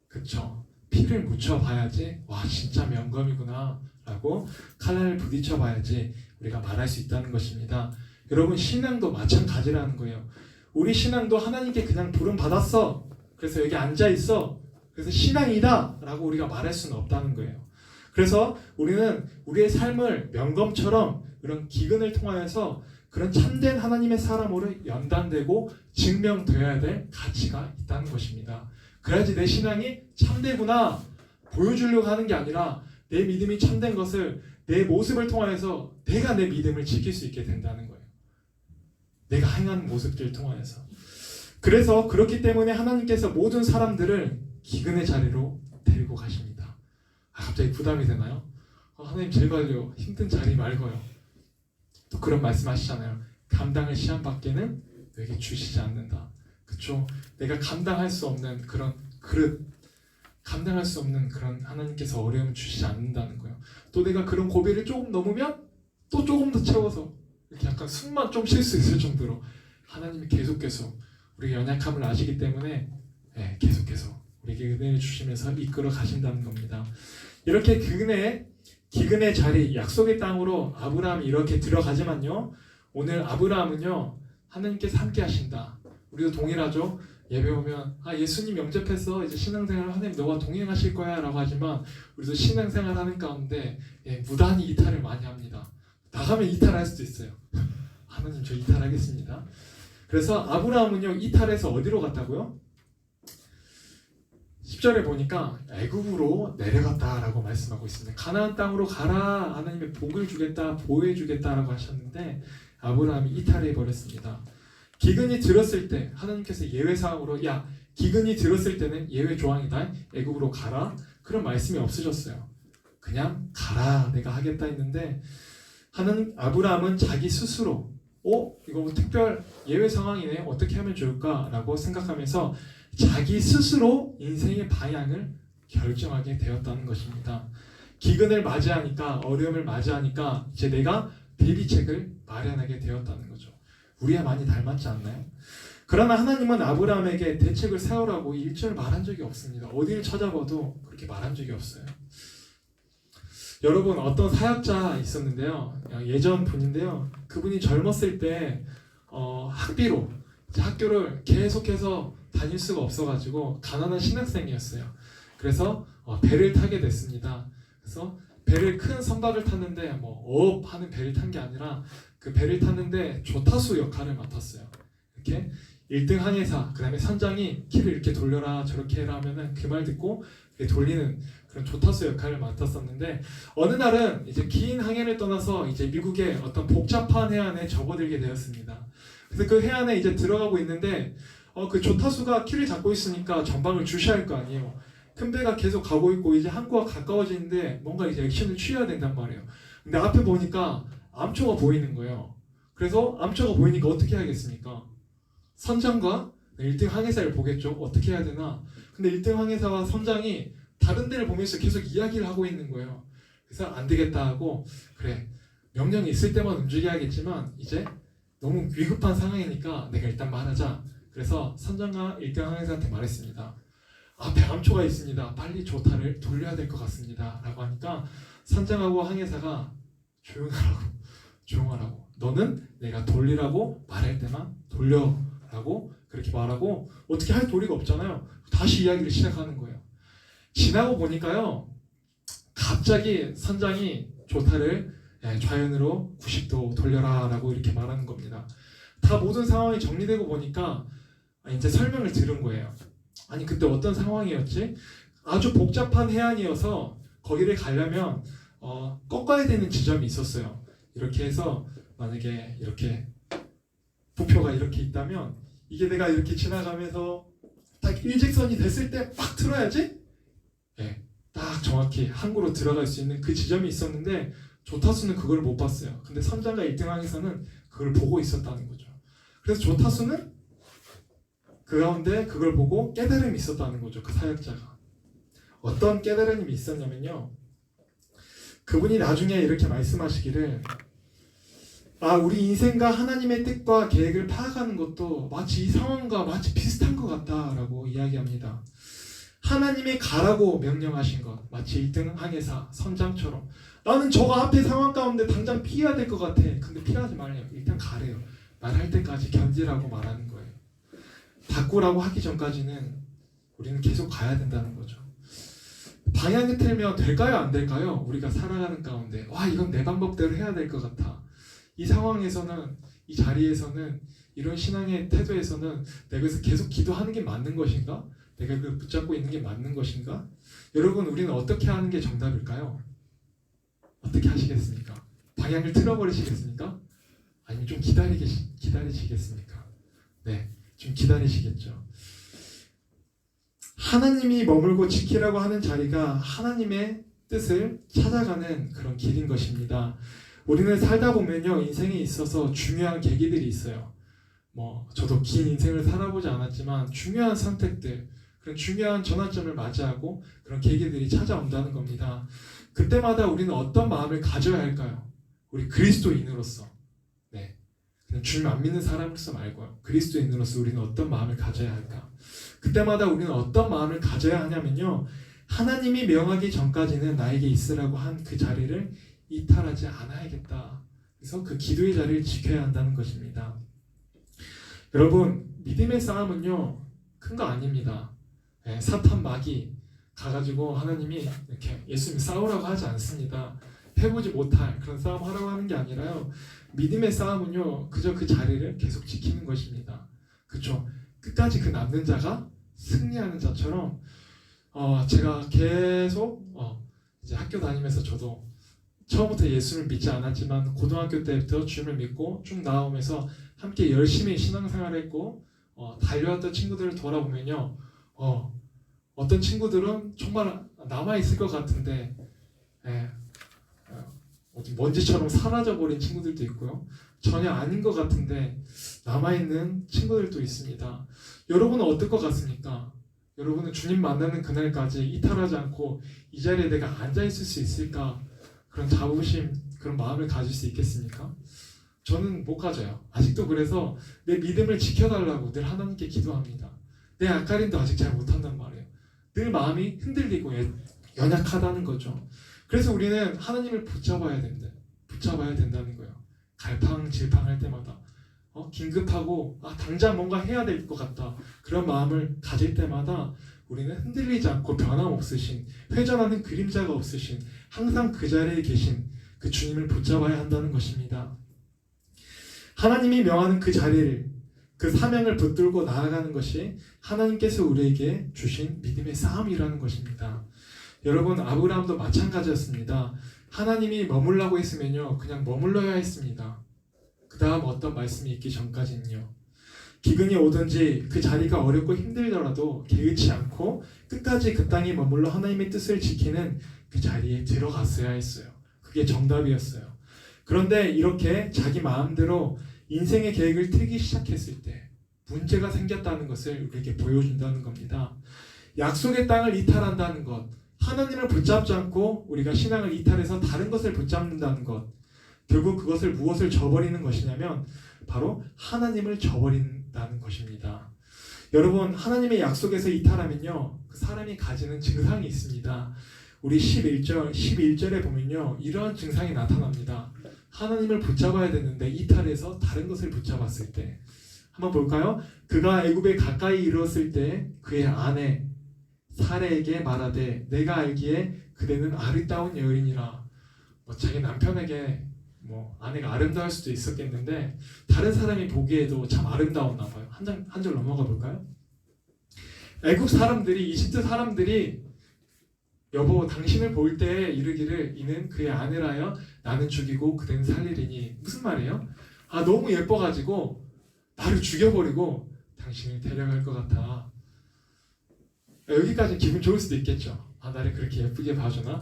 그쵸, 피를 묻혀봐야지 와 진짜 명검이구나 라고 칼날을 부딪혀봐야지 우리가 말할 수 있다는 것입니다. 여러분, 신앙도 마찬가지라는 거예요. 우리 신앙도 하나님께 그냥 부름 받았어, 그래서 여기 앉아있어, 그래서 신앙이다 라고 우리가 말할 수는 없다는 거예요. 그래서 우리는 우리의 삶을 명검처럼 그런 기근을 통하여서 그런 참된 하나님의 사람으로 연단되고 증명되어야 될 가치가 있다는 것입니다. 그래야지 내 신앙이 참되구나 보여주려고 하는 게 아니라 내 믿음이 참된 것을 내 모습을 통하여서 내가 내 믿음을 지킬 수 있게 된다는 거예요. 내가 행하는 모습들을 통하여서. 그래서 그렇기 때문에 하나님께서 모든 사람들을 기근의 자리로 데리고 가십니다. 갑자기 부담이 되나요? 하나님 제발요, 힘든 자리 말고요. 또 그런 말씀하시잖아요. 감당할 시험 밖에는 너에게 주시지 않는다. 그쵸? 내가 감당할 수 없는 그런 그릇, 감당할 수 없는 그런 하나님께서 어려움을 주시지 않는다는 거예요. 또 내가 그런 고비를 조금 넘으면 또 조금 더 채워서 이렇게 약간 숨만 좀 쉴 수 있을 정도로 하나님이 계속해서 우리의 연약함을 아시기 때문에 계속해서 우리에게 은혜를 주시면서 이끌어 가신다는 겁니다. 이렇게 기근의 자리, 약속의 땅으로 아브라함이 이렇게 들어가지만요, 오늘 아브라함은요 하나님께서 함께 하신다. 우리도 동일하죠. 예배 오면 예수님 영접해서 이제 신앙생활 하나님 너와 동행하실 거야 라고 하지만 우리도 신앙생활 하는 가운데 무단히 이탈을 많이 합니다. 나가면 이탈할 수도 있어요. 하나님 저 이탈하겠습니다. 그래서 아브라함은요 이탈해서 어디로 갔다고요? 10절에 보니까 애굽으로 내려갔다라고 말씀하고 있습니다. 가나안 땅으로 가라, 하나님의 복을 주겠다, 보호해 주겠다라고 하셨는데 아브라함이 이탈해 버렸습니다. 기근이 들었을 때 하나님께서 예외 사항으로 기근이 들었을 때는 예외 조항이다, 애굽으로 가라, 그런 말씀이 없으셨어요. 그냥 가라, 내가 하겠다 했는데 아브라함은 자기 스스로 이거 뭐 특별 예외 상황이네, 어떻게 하면 좋을까라고 생각하면서 자기 스스로 인생의 방향을 결정하게 되었다는 것입니다. 기근을 맞이하니까, 어려움을 맞이하니까 이제 내가 대비책을 마련하게 되었다는 거죠. 우리와 많이 닮았지 않나요? 그러나 하나님은 아브라함에게 대책을 세우라고 일절 말한 적이 없습니다. 어디를 찾아봐도 그렇게 말한 적이 없어요. 여러분, 어떤 사역자 있었는데요, 예전 분인데요, 그분이 젊었을 때 학비로 학교를 계속해서 다닐 수가 없어가지고 가난한 신학생이었어요. 그래서 배를 타게 됐습니다. 그래서 배를 큰 선박을 탔는데 하는 배를 탄 게 아니라 그 배를 탔는데 조타수 역할을 맡았어요. 이렇게 1등 항해사, 그 다음에 선장이 키를 이렇게 돌려라 저렇게 해라 하면은 그 말 듣고 돌리는 그런 조타수 역할을 맡았었는데, 어느 날은 이제 긴 항해를 떠나서 이제 미국의 어떤 복잡한 해안에 접어들게 되었습니다. 그래서 그 해안에 이제 들어가고 있는데 그 조타수가 키를 잡고 있으니까 전방을 주시해야 할 거 아니에요. 큰 배가 계속 가고 있고 이제 항구가 가까워지는데 뭔가 이제 액션을 취해야 된단 말이에요. 근데 앞에 보니까 암초가 보이는 거예요. 그래서 암초가 보이니까 어떻게 해야겠습니까? 선장과 1등 항해사를 보겠죠. 어떻게 해야 되나? 근데 1등 항해사와 선장이 다른 데를 보면서 계속 이야기를 하고 있는 거예요. 그래서 안 되겠다 하고, 그래, 명령이 있을 때만 움직여야겠지만 이제 너무 위급한 상황이니까 내가 일단 말하자. 그래서 선장과 1등 항해사한테 말했습니다. 앞에 암초가 있습니다. 빨리 조타를 돌려야 될 것 같습니다 라고 하니까 선장하고 항해사가 조용하라고, 너는 내가 돌리라고 말할 때만 돌려 라고 그렇게 말하고 어떻게 할 도리가 없잖아요. 다시 이야기를 시작하는 거예요. 지나고 보니까요, 갑자기 선장이 조타를 좌연으로 90도 돌려라 라고 이렇게 말하는 겁니다. 다 모든 상황이 정리되고 보니까 이제 설명을 들은 거예요. 아니 그때 어떤 상황이었지? 아주 복잡한 해안이어서 거기를 가려면 꺾어야 되는 지점이 있었어요. 이렇게 해서 만약에 이렇게 부표가 이렇게 있다면 이게 내가 이렇게 지나가면서 딱 일직선이 됐을 때 막 틀어야지? 딱 정확히 항구로 들어갈 수 있는 그 지점이 있었는데 조타수는 그걸 못 봤어요. 근데 선장과 1등항에서는 그걸 보고 있었다는 거죠. 그래서 조타수는 그 가운데 그걸 보고 깨달음이 있었다는 거죠. 그 사역자가. 어떤 깨달음이 있었냐면요, 그분이 나중에 이렇게 말씀하시기를, 우리 인생과 하나님의 뜻과 계획을 파악하는 것도 마치 이 상황과 마치 비슷한 것 같다라고 이야기합니다. 하나님의 가라고 명령하신 것, 마치 1등 항해사 선장처럼 나는 저거 앞에 상황 가운데 당장 피해야 될 것 같아. 근데 피하지 말래요. 일단 가래요. 말할 때까지 견디라고 말하는 거예요. 바꾸라고 하기 전까지는 우리는 계속 가야 된다는 거죠. 방향을 틀면 될까요? 안 될까요? 우리가 살아가는 가운데 이건 내 방법대로 해야 될 것 같아. 이 상황에서는, 이 자리에서는, 이런 신앙의 태도에서는 내가 그래서 계속 기도하는 게 맞는 것인가? 내가 그걸 붙잡고 있는 게 맞는 것인가? 여러분, 우리는 어떻게 하는 게 정답일까요? 어떻게 하시겠습니까? 방향을 틀어버리시겠습니까? 아니면 좀 기다리시겠습니까? 네, 좀 기다리시겠죠. 하나님이 머물고 지키라고 하는 자리가 하나님의 뜻을 찾아가는 그런 길인 것입니다. 우리는 살다 보면요, 인생에 있어서 중요한 계기들이 있어요. 저도 긴 인생을 살아보지 않았지만 중요한 선택들, 그런 중요한 전환점을 맞이하고 그런 계기들이 찾아온다는 겁니다. 그때마다 우리는 어떤 마음을 가져야 할까요? 우리 그리스도인으로서, 그냥 주님 안 믿는 사람으로서 말고요, 그리스도인으로서 우리는 어떤 마음을 가져야 할까? 그때마다 우리는 어떤 마음을 가져야 하냐면요, 하나님이 명하기 전까지는 나에게 있으라고 한 그 자리를 이탈하지 않아야겠다. 그래서 그 기도의 자리를 지켜야 한다는 것입니다. 여러분, 믿음의 싸움은요, 큰 거 아닙니다. 사탄 마귀 가가지고 하나님이 이렇게 예수님이 싸우라고 하지 않습니다. 해보지 못할 그런 싸움 하라고 하는 게 아니라요, 믿음의 싸움은요, 그저 그 자리를 계속 지키는 것입니다. 그렇죠? 끝까지 그 남는 자가 승리하는 자처럼, 제가 계속 이제 학교 다니면서 저도 처음부터 예수를 믿지 않았지만 고등학교 때부터 주님을 믿고 쭉 나오면서 함께 열심히 신앙생활을 했고 달려왔던 친구들을 돌아보면요, 어떤 친구들은 정말 남아있을 것 같은데 먼지처럼 사라져버린 친구들도 있고요, 전혀 아닌 것 같은데 남아있는 친구들도 있습니다. 여러분은 어떨 것 같습니까? 여러분은 주님 만나는 그날까지 이탈하지 않고 이 자리에 내가 앉아있을 수 있을까? 그런 자부심, 그런 마음을 가질 수 있겠습니까? 저는 못 가져요. 아직도. 그래서 내 믿음을 지켜달라고 늘 하나님께 기도합니다. 내 앞가림도 아직 잘 못한단 말이에요. 늘 마음이 흔들리고 연약하다는 거죠. 그래서 우리는 하나님을 붙잡아야 된다는 거예요. 갈팡질팡할 때마다 긴급하고 당장 뭔가 해야 될 것 같다, 그런 마음을 가질 때마다 우리는 흔들리지 않고 변함없으신, 회전하는 그림자가 없으신, 항상 그 자리에 계신 그 주님을 붙잡아야 한다는 것입니다. 하나님이 명하는 그 자리를, 그 사명을 붙들고 나아가는 것이 하나님께서 우리에게 주신 믿음의 싸움이라는 것입니다. 여러분, 아브라함도 마찬가지였습니다. 하나님이 머물라고 했으면요, 그냥 머물러야 했습니다. 그 다음 어떤 말씀이 있기 전까지는요, 기근이 오든지 그 자리가 어렵고 힘들더라도 개의치 않고 끝까지 그 땅에 머물러 하나님의 뜻을 지키는 그 자리에 들어갔어야 했어요. 그게 정답이었어요. 그런데 이렇게 자기 마음대로 인생의 계획을 틀기 시작했을 때 문제가 생겼다는 것을 우리에게 보여준다는 겁니다. 약속의 땅을 이탈한다는 것, 하나님을 붙잡지 않고 우리가 신앙을 이탈해서 다른 것을 붙잡는다는 것, 결국 그것을 무엇을 저버리는 것이냐면 바로 하나님을 저버린다는 것입니다. 여러분, 하나님의 약속에서 이탈하면요, 그 사람이 가지는 증상이 있습니다. 우리 11절에 보면요, 이러한 증상이 나타납니다. 하나님을 붙잡아야 되는데 이탈해서 다른 것을 붙잡았을 때, 한번 볼까요? 그가 애굽에 가까이 이르렀을 때 그의 아내 사레에게 말하되 내가 알기에 그대는 아름다운 여인이라. 뭐 자기 남편에게 뭐 아내가 아름다울 수도 있었겠는데 다른 사람이 보기에도 참 아름다웠나 봐요. 한 절 넘어가 볼까요? 애굽 사람들이, 이집트 사람들이 여보 당신을 볼 때 이르기를 이는 그의 아내라여 나는 죽이고 그대는 살리리니. 무슨 말이에요? 아 너무 예뻐가지고 나를 죽여버리고 당신을 데려갈 것 같아. 여기까지 기분 좋을 수도 있겠죠. 아 나를 그렇게 예쁘게 봐주나?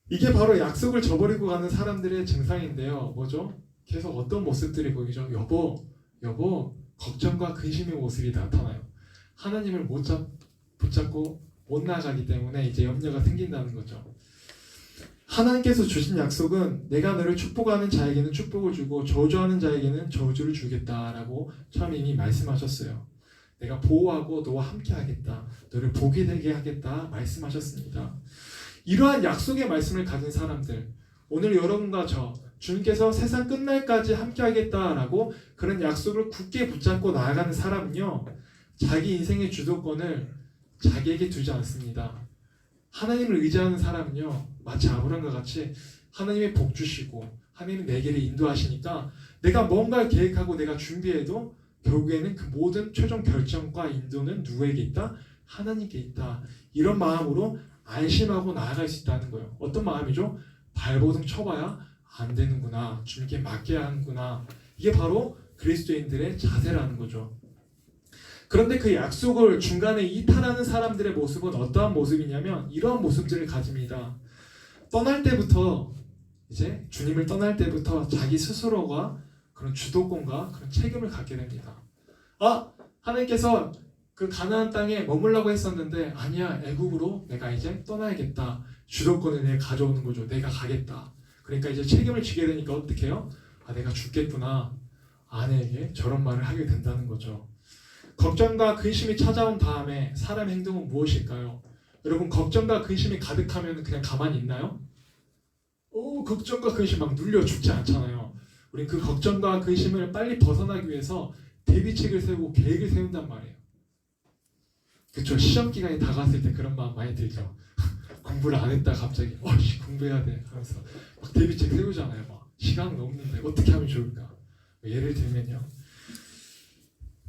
이게 바로 약속을 저버리고 가는 사람들의 증상인데요. 뭐죠? 계속 어떤 모습들이 보이죠? 여보 걱정과 근심의 모습이 나타나요. 하나님을 못 붙잡고 못 나가기 때문에 이제 염려가 생긴다는 거죠. 하나님께서 주신 약속은 내가 너를 축복하는 자에게는 축복을 주고 저주하는 자에게는 저주를 주겠다라고 처음 이미 말씀하셨어요. 내가 보호하고 너와 함께 하겠다. 너를 복이 되게 하겠다 말씀하셨습니다. 이러한 약속의 말씀을 가진 사람들, 오늘 여러분과 저 주님께서 세상 끝날까지 함께 하겠다라고 그런 약속을 굳게 붙잡고 나아가는 사람은요, 자기 인생의 주도권을 자기에게 두지 않습니다. 하나님을 의지하는 사람은요, 마치 아브라함과 같이 하나님의 복 주시고 하나님이 내 길을 인도하시니까 내가 뭔가를 계획하고 내가 준비해도 결국에는 그 모든 최종 결정과 인도는 누구에게 있다? 하나님께 있다. 이런 마음으로 안심하고 나아갈 수 있다는 거예요. 어떤 마음이죠? 발버둥 쳐봐야 안 되는구나. 주님께 맡겨야 하는구나. 이게 바로 그리스도인들의 자세라는 거죠. 그런데 그 약속을 중간에 이탈하는 사람들의 모습은 어떠한 모습이냐면 이러한 모습들을 가집니다. 떠날 때부터, 이제 주님을 떠날 때부터 자기 스스로가 그런 주도권과 그런 책임을 갖게 됩니다. 아, 하나님께서 그 가나안 땅에 머물라고 했었는데 아니야, 애굽으로 내가 이제 떠나야겠다. 주도권을 내가 가져오는 거죠. 내가 가겠다. 그러니까 이제 책임을 지게 되니까 어떻게 해요? 아, 내가 죽겠구나. 아내에게 저런 말을 하게 된다는 거죠. 걱정과 근심이 찾아온 다음에 사람의 행동은 무엇일까요? 여러분, 걱정과 근심이 가득하면 그냥 가만히 있나요? 걱정과 근심 막 눌려 죽지 않잖아요. 우린 그 걱정과 근심을 빨리 벗어나기 위해서 대비책을 세우고 계획을 세운단 말이에요. 그렇죠. 시험 기간이 다가왔을 때 그런 마음 많이 들죠. 공부를 안 했다 갑자기 공부해야 돼 하면서 막 대비책 세우잖아요. 막 시간은 없는데 어떻게 하면 좋을까? 예를 들면요.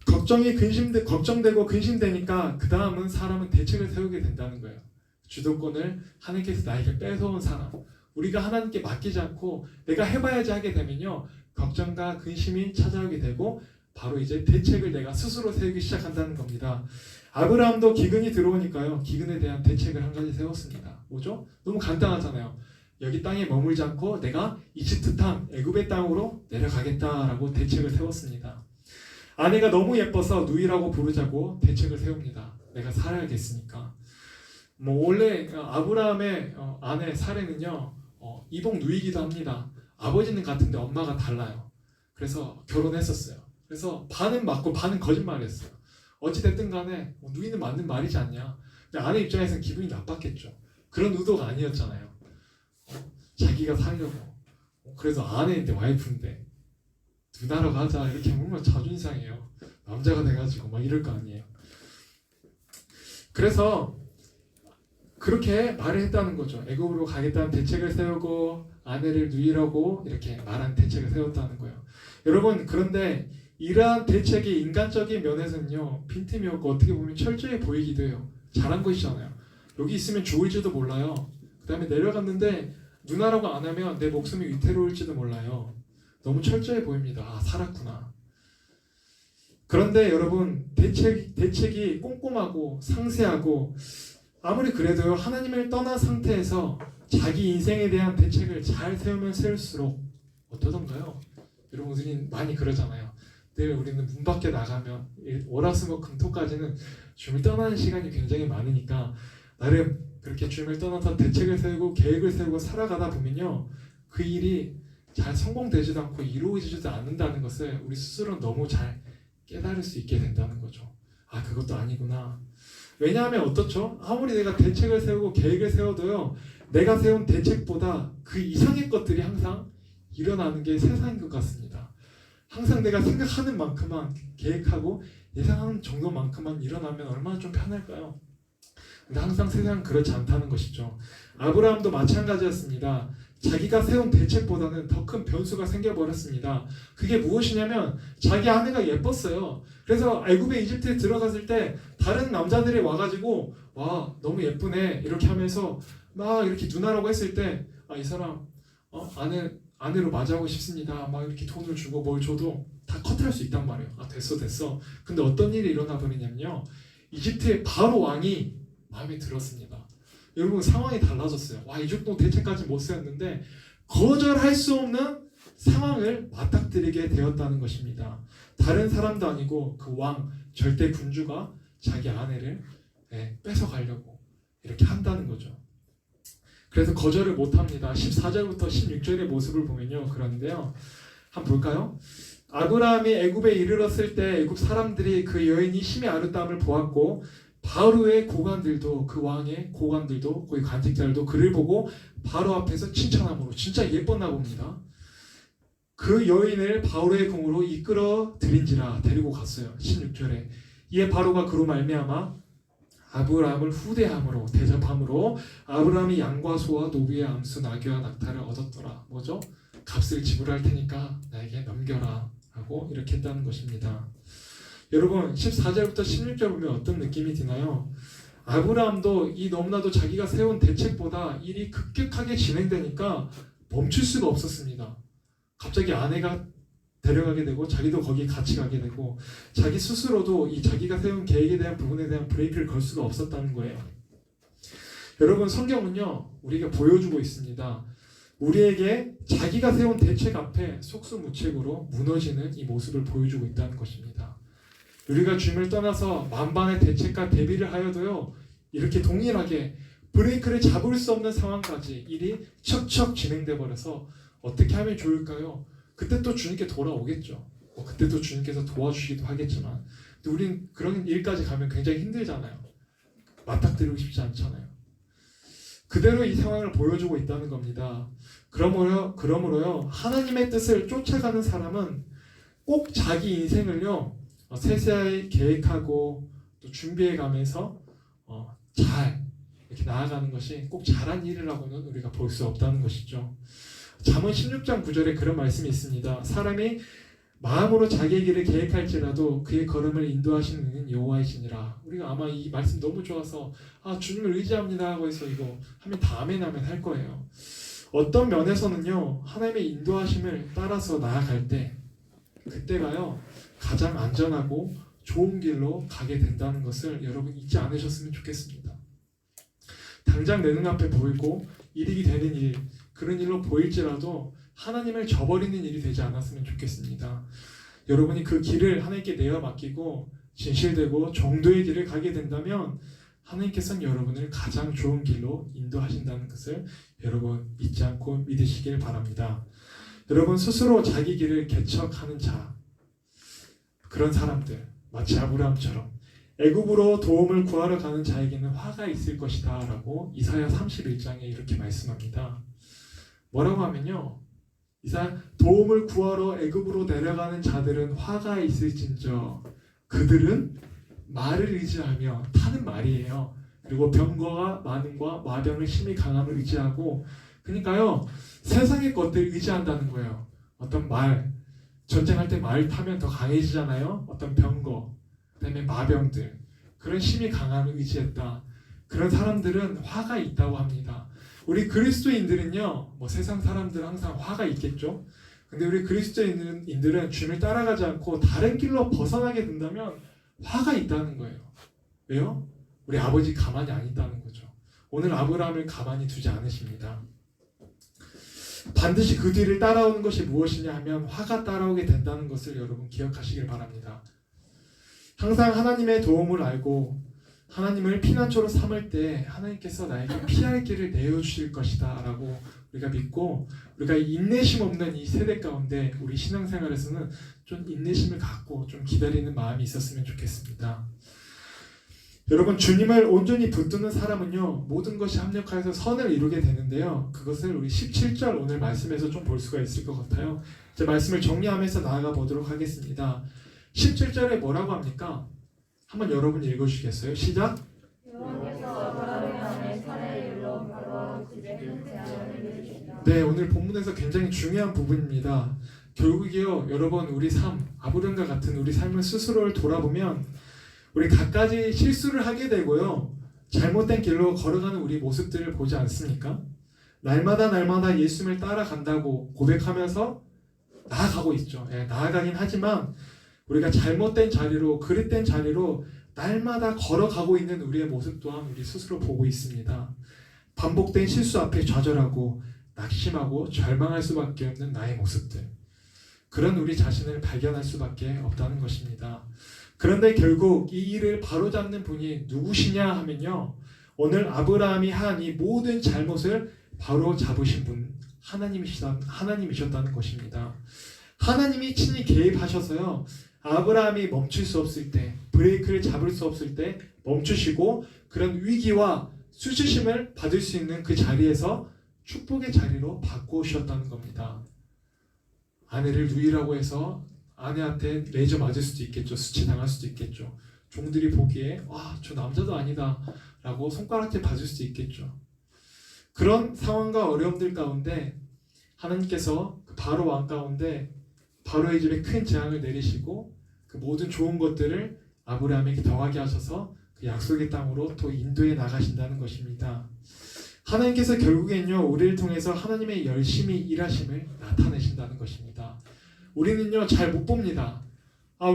걱정되고 근심되니까 그 다음은 사람은 대책을 세우게 된다는 거예요. 주도권을 하나님께서 나에게 뺏어온 사람, 우리가 하나님께 맡기지 않고 내가 해봐야지 하게 되면요, 걱정과 근심이 찾아오게 되고 바로 이제 대책을 내가 스스로 세우기 시작한다는 겁니다. 아브라함도 기근이 들어오니까요, 기근에 대한 대책을 한 가지 세웠습니다. 뭐죠? 너무 간단하잖아요. 여기 땅에 머물지 않고 내가 이집트 땅, 애굽의 땅으로 내려가겠다라고 대책을 세웠습니다. 아내가 너무 예뻐서 누이라고 부르자고 대책을 세웁니다. 내가 살아야겠으니까. 원래 아브라함의 아내 사레는요, 이복 누이기도 합니다. 아버지는 같은데 엄마가 달라요. 그래서 결혼했었어요. 그래서 반은 맞고 반은 거짓말했어요. 어찌됐든 간에 누이는 맞는 말이지 않냐. 근데 아내 입장에서는 기분이 나빴겠죠. 그런 의도가 아니었잖아요. 자기가 살려고. 그래서 아내인데 와이프인데 누나라고 하자 이렇게 하면 자존심 상해요. 남자가 돼가지고 막 이럴 거 아니에요. 그래서 그렇게 말을 했다는 거죠. 애굽으로 가겠다는 대책을 세우고 아내를 누이라고 이렇게 말한 대책을 세웠다는 거예요. 여러분, 그런데 이러한 대책이 인간적인 면에서는요, 빈틈이 없고 어떻게 보면 철저히 보이기도 해요. 잘한 것이잖아요. 여기 있으면 좋을지도 몰라요. 그 다음에 내려갔는데 누나라고 안 하면 내 목숨이 위태로울지도 몰라요. 너무 철저해 보입니다. 아, 살았구나. 그런데 여러분, 대책이 꼼꼼하고 상세하고 아무리 그래도요, 하나님을 떠난 상태에서 자기 인생에 대한 대책을 잘 세우면 세울수록 어떠던가요? 여러분, 우리는 많이 그러잖아요. 늘 우리는 문 밖에 나가면 월화수목금토까지는 주님을 떠나는 시간이 굉장히 많으니까 나름 그렇게 주님을 떠나서 대책을 세우고 계획을 세우고 살아가다 보면요, 그 일이 잘 성공되지도 않고 이루어지지도 않는다는 것을 우리 스스로는 너무 잘 깨달을 수 있게 된다는 거죠. 아, 그것도 아니구나. 왜냐하면 어떻죠? 아무리 내가 대책을 세우고 계획을 세워도요, 내가 세운 대책보다 그 이상의 것들이 항상 일어나는 게 세상인 것 같습니다. 항상 내가 생각하는 만큼만 계획하고 예상하는 정도만큼만 일어나면 얼마나 좀 편할까요? 근데 항상 세상은 그렇지 않다는 것이죠. 아브라함도 마찬가지였습니다. 자기가 세운 대책보다는 더 큰 변수가 생겨버렸습니다. 그게 무엇이냐면 자기 아내가 예뻤어요. 그래서 애굽에 이집트에 들어갔을 때 다른 남자들이 와가지고 와 너무 예쁘네 이렇게 하면서 막 이렇게 누나라고 했을 때 이 사람 아내로 맞이하고 싶습니다. 막 이렇게 돈을 주고 뭘 줘도 다 컷할 수 있단 말이에요. 됐어. 근데 어떤 일이 일어나 버리냐면요. 이집트의 바로 왕이 마음에 들었습니다. 여러분 상황이 달라졌어요. 이 정도 대책까지 못 세웠는데 거절할 수 없는 상황을 맞닥뜨리게 되었다는 것입니다. 다른 사람도 아니고 그 왕 절대 군주가 자기 아내를 뺏어가려고 이렇게 한다는 거죠. 그래서 거절을 못합니다. 14절부터 16절의 모습을 보면요. 그런데요. 한번 볼까요? 아브라함이 애굽에 이르렀을 때 애굽 사람들이 그 여인이 심히 아름다움을 보았고 바로의 고관들도 그 왕의 고관들도 거기 관직자들도 그를 보고 바로 앞에서 칭찬함으로 진짜 예뻤나 봅니다. 그 여인을 바로의 궁으로 이끌어 들인지라 데리고 갔어요. 16절에 이에 바로가 그로 말미암아 아브라함을 후대함으로 대접함으로 아브라함이 양과 소와 노비의 암수 나귀와 낙타를 얻었더라. 뭐죠? 값을 지불할 테니까 나에게 넘겨라 하고 이렇게 했다는 것입니다. 여러분 14절부터 16절 보면 어떤 느낌이 드나요? 아브라함도 이 너무나도 자기가 세운 대책보다 일이 급격하게 진행되니까 멈출 수가 없었습니다. 갑자기 아내가 데려가게 되고 자기도 거기에 같이 가게 되고 자기 스스로도 이 자기가 세운 계획에 대한 부분에 대한 브레이크를 걸 수가 없었다는 거예요. 여러분 성경은요 우리가 보여주고 있습니다. 우리에게 자기가 세운 대책 앞에 속수무책으로 무너지는 이 모습을 보여주고 있다는 것입니다. 우리가 주님을 떠나서 만반의 대책과 대비를 하여도요 이렇게 동일하게 브레이크를 잡을 수 없는 상황까지 일이 척척 진행돼 버려서 어떻게 하면 좋을까요? 그때 또 주님께 돌아오겠죠. 그때 또 주님께서 도와주시기도 하겠지만 근데 우린 그런 일까지 가면 굉장히 힘들잖아요. 맞닥뜨리고 싶지 않잖아요. 그대로 이 상황을 보여주고 있다는 겁니다. 그러므로요 하나님의 뜻을 쫓아가는 사람은 꼭 자기 인생을요 세세하게 계획하고 또 준비해가면서 잘 이렇게 나아가는 것이 꼭 잘한 일이라고는 우리가 볼 수 없다는 것이죠. 잠언 16장 9절에 그런 말씀이 있습니다. 사람이 마음으로 자기의 길을 계획할지라도 그의 걸음을 인도하시는 이는 여호와이시니라. 우리가 아마 이 말씀 너무 좋아서 주님을 의지합니다 하고 해서 이거 하면 다 아멘 할 거예요. 어떤 면에서는요 하나님의 인도하심을 따라서 나아갈 때 그때가요 가장 안전하고 좋은 길로 가게 된다는 것을 여러분 잊지 않으셨으면 좋겠습니다. 당장 내 눈앞에 보이고 이익이 되는 일 그런 일로 보일지라도 하나님을 저버리는 일이 되지 않았으면 좋겠습니다. 여러분이 그 길을 하나님께 내어 맡기고 진실되고 정도의 길을 가게 된다면 하나님께서는 여러분을 가장 좋은 길로 인도하신다는 것을 여러분 잊지 않고 믿으시길 바랍니다. 여러분 스스로 자기 길을 개척하는 자 그런 사람들 마치 아브라함처럼 애굽으로 도움을 구하러 가는 자에게는 화가 있을 것이다 라고 이사야 31장에 이렇게 말씀합니다. 뭐라고 하면요 도움을 구하러 애굽으로 내려가는 자들은 화가 있을진저 그들은 말을 의지하며 타는 말이에요. 그리고 병거가 많음과 마병을 심히 강함을 의지하고 그러니까요 세상의 것들 의지한다는 거예요. 어떤 말 전쟁할 때 말 타면 더 강해지잖아요. 어떤 병거 그다음에 마병들 그런 심히 강함을 의지했다. 그런 사람들은 화가 있다고 합니다. 우리 그리스도인들은요 세상 사람들은 항상 화가 있겠죠. 근데 우리 그리스도인들은 주님을 따라가지 않고 다른 길로 벗어나게 된다면 화가 있다는 거예요. 왜요? 우리 아버지 가만히 안 있다는 거죠. 오늘 아브라함을 가만히 두지 않으십니다. 반드시 그 뒤를 따라오는 것이 무엇이냐 하면 화가 따라오게 된다는 것을 여러분 기억하시길 바랍니다. 항상 하나님의 도움을 알고 하나님을 피난처로 삼을 때 하나님께서 나에게 피할 길을 내어주실 것이다 라고 우리가 믿고 우리가 인내심 없는 이 세대 가운데 우리 신앙생활에서는 좀 인내심을 갖고 좀 기다리는 마음이 있었으면 좋겠습니다. 여러분, 주님을 온전히 붙드는 사람은요, 모든 것이 합력하여서 선을 이루게 되는데요. 그것을 우리 17절 오늘 말씀에서 좀 볼 수가 있을 것 같아요. 제 말씀을 정리하면서 나아가 보도록 하겠습니다. 17절에 뭐라고 합니까? 한번 여러분 읽어주시겠어요? 시작! 여호와께서 아브라함의 안에 산에 일러 바로와 집에 큰 재앙을 내리시리라. 네, 오늘 본문에서 굉장히 중요한 부분입니다. 결국이요, 여러분, 우리 삶, 아브람과 같은 우리 삶을 스스로를 돌아보면 우리 갖가지 실수를 하게 되고요, 잘못된 길로 걸어가는 우리 모습들을 보지 않습니까? 날마다 예수님을 따라간다고 고백하면서 나아가고 있죠. 예, 나아가긴 하지만 우리가 잘못된 자리로, 그릇된 자리로 날마다 걸어가고 있는 우리의 모습 또한 우리 스스로 보고 있습니다. 반복된 실수 앞에 좌절하고 낙심하고 절망할 수밖에 없는 나의 모습들, 그런 우리 자신을 발견할 수밖에 없다는 것입니다. 그런데 결국 이 일을 바로잡는 분이 누구시냐 하면요, 오늘 아브라함이 한 이 모든 잘못을 바로잡으신 분, 하나님이셨다는 것입니다. 하나님이 친히 개입하셔서요, 아브라함이 멈출 수 없을 때, 브레이크를 잡을 수 없을 때 멈추시고, 그런 위기와 수치심을 받을 수 있는 그 자리에서 축복의 자리로 바꾸셨다는 겁니다. 아내를 누이라고 해서 아내한테 레이저 맞을 수도 있겠죠. 수치당할 수도 있겠죠. 종들이 보기에 와, 저 남자도 아니다 라고 손가락질 받을 수도 있겠죠. 그런 상황과 어려움들 가운데 하나님께서 그 바로 왕 가운데 바로의 집에 큰 재앙을 내리시고 그 모든 좋은 것들을 아브라함에게 더하게 하셔서 그 약속의 땅으로 또 인도해 나가신다는 것입니다. 하나님께서 결국엔요, 우리를 통해서 하나님의 열심히 일하심을 나타내신다는 것입니다. 우리는요, 잘 못 봅니다.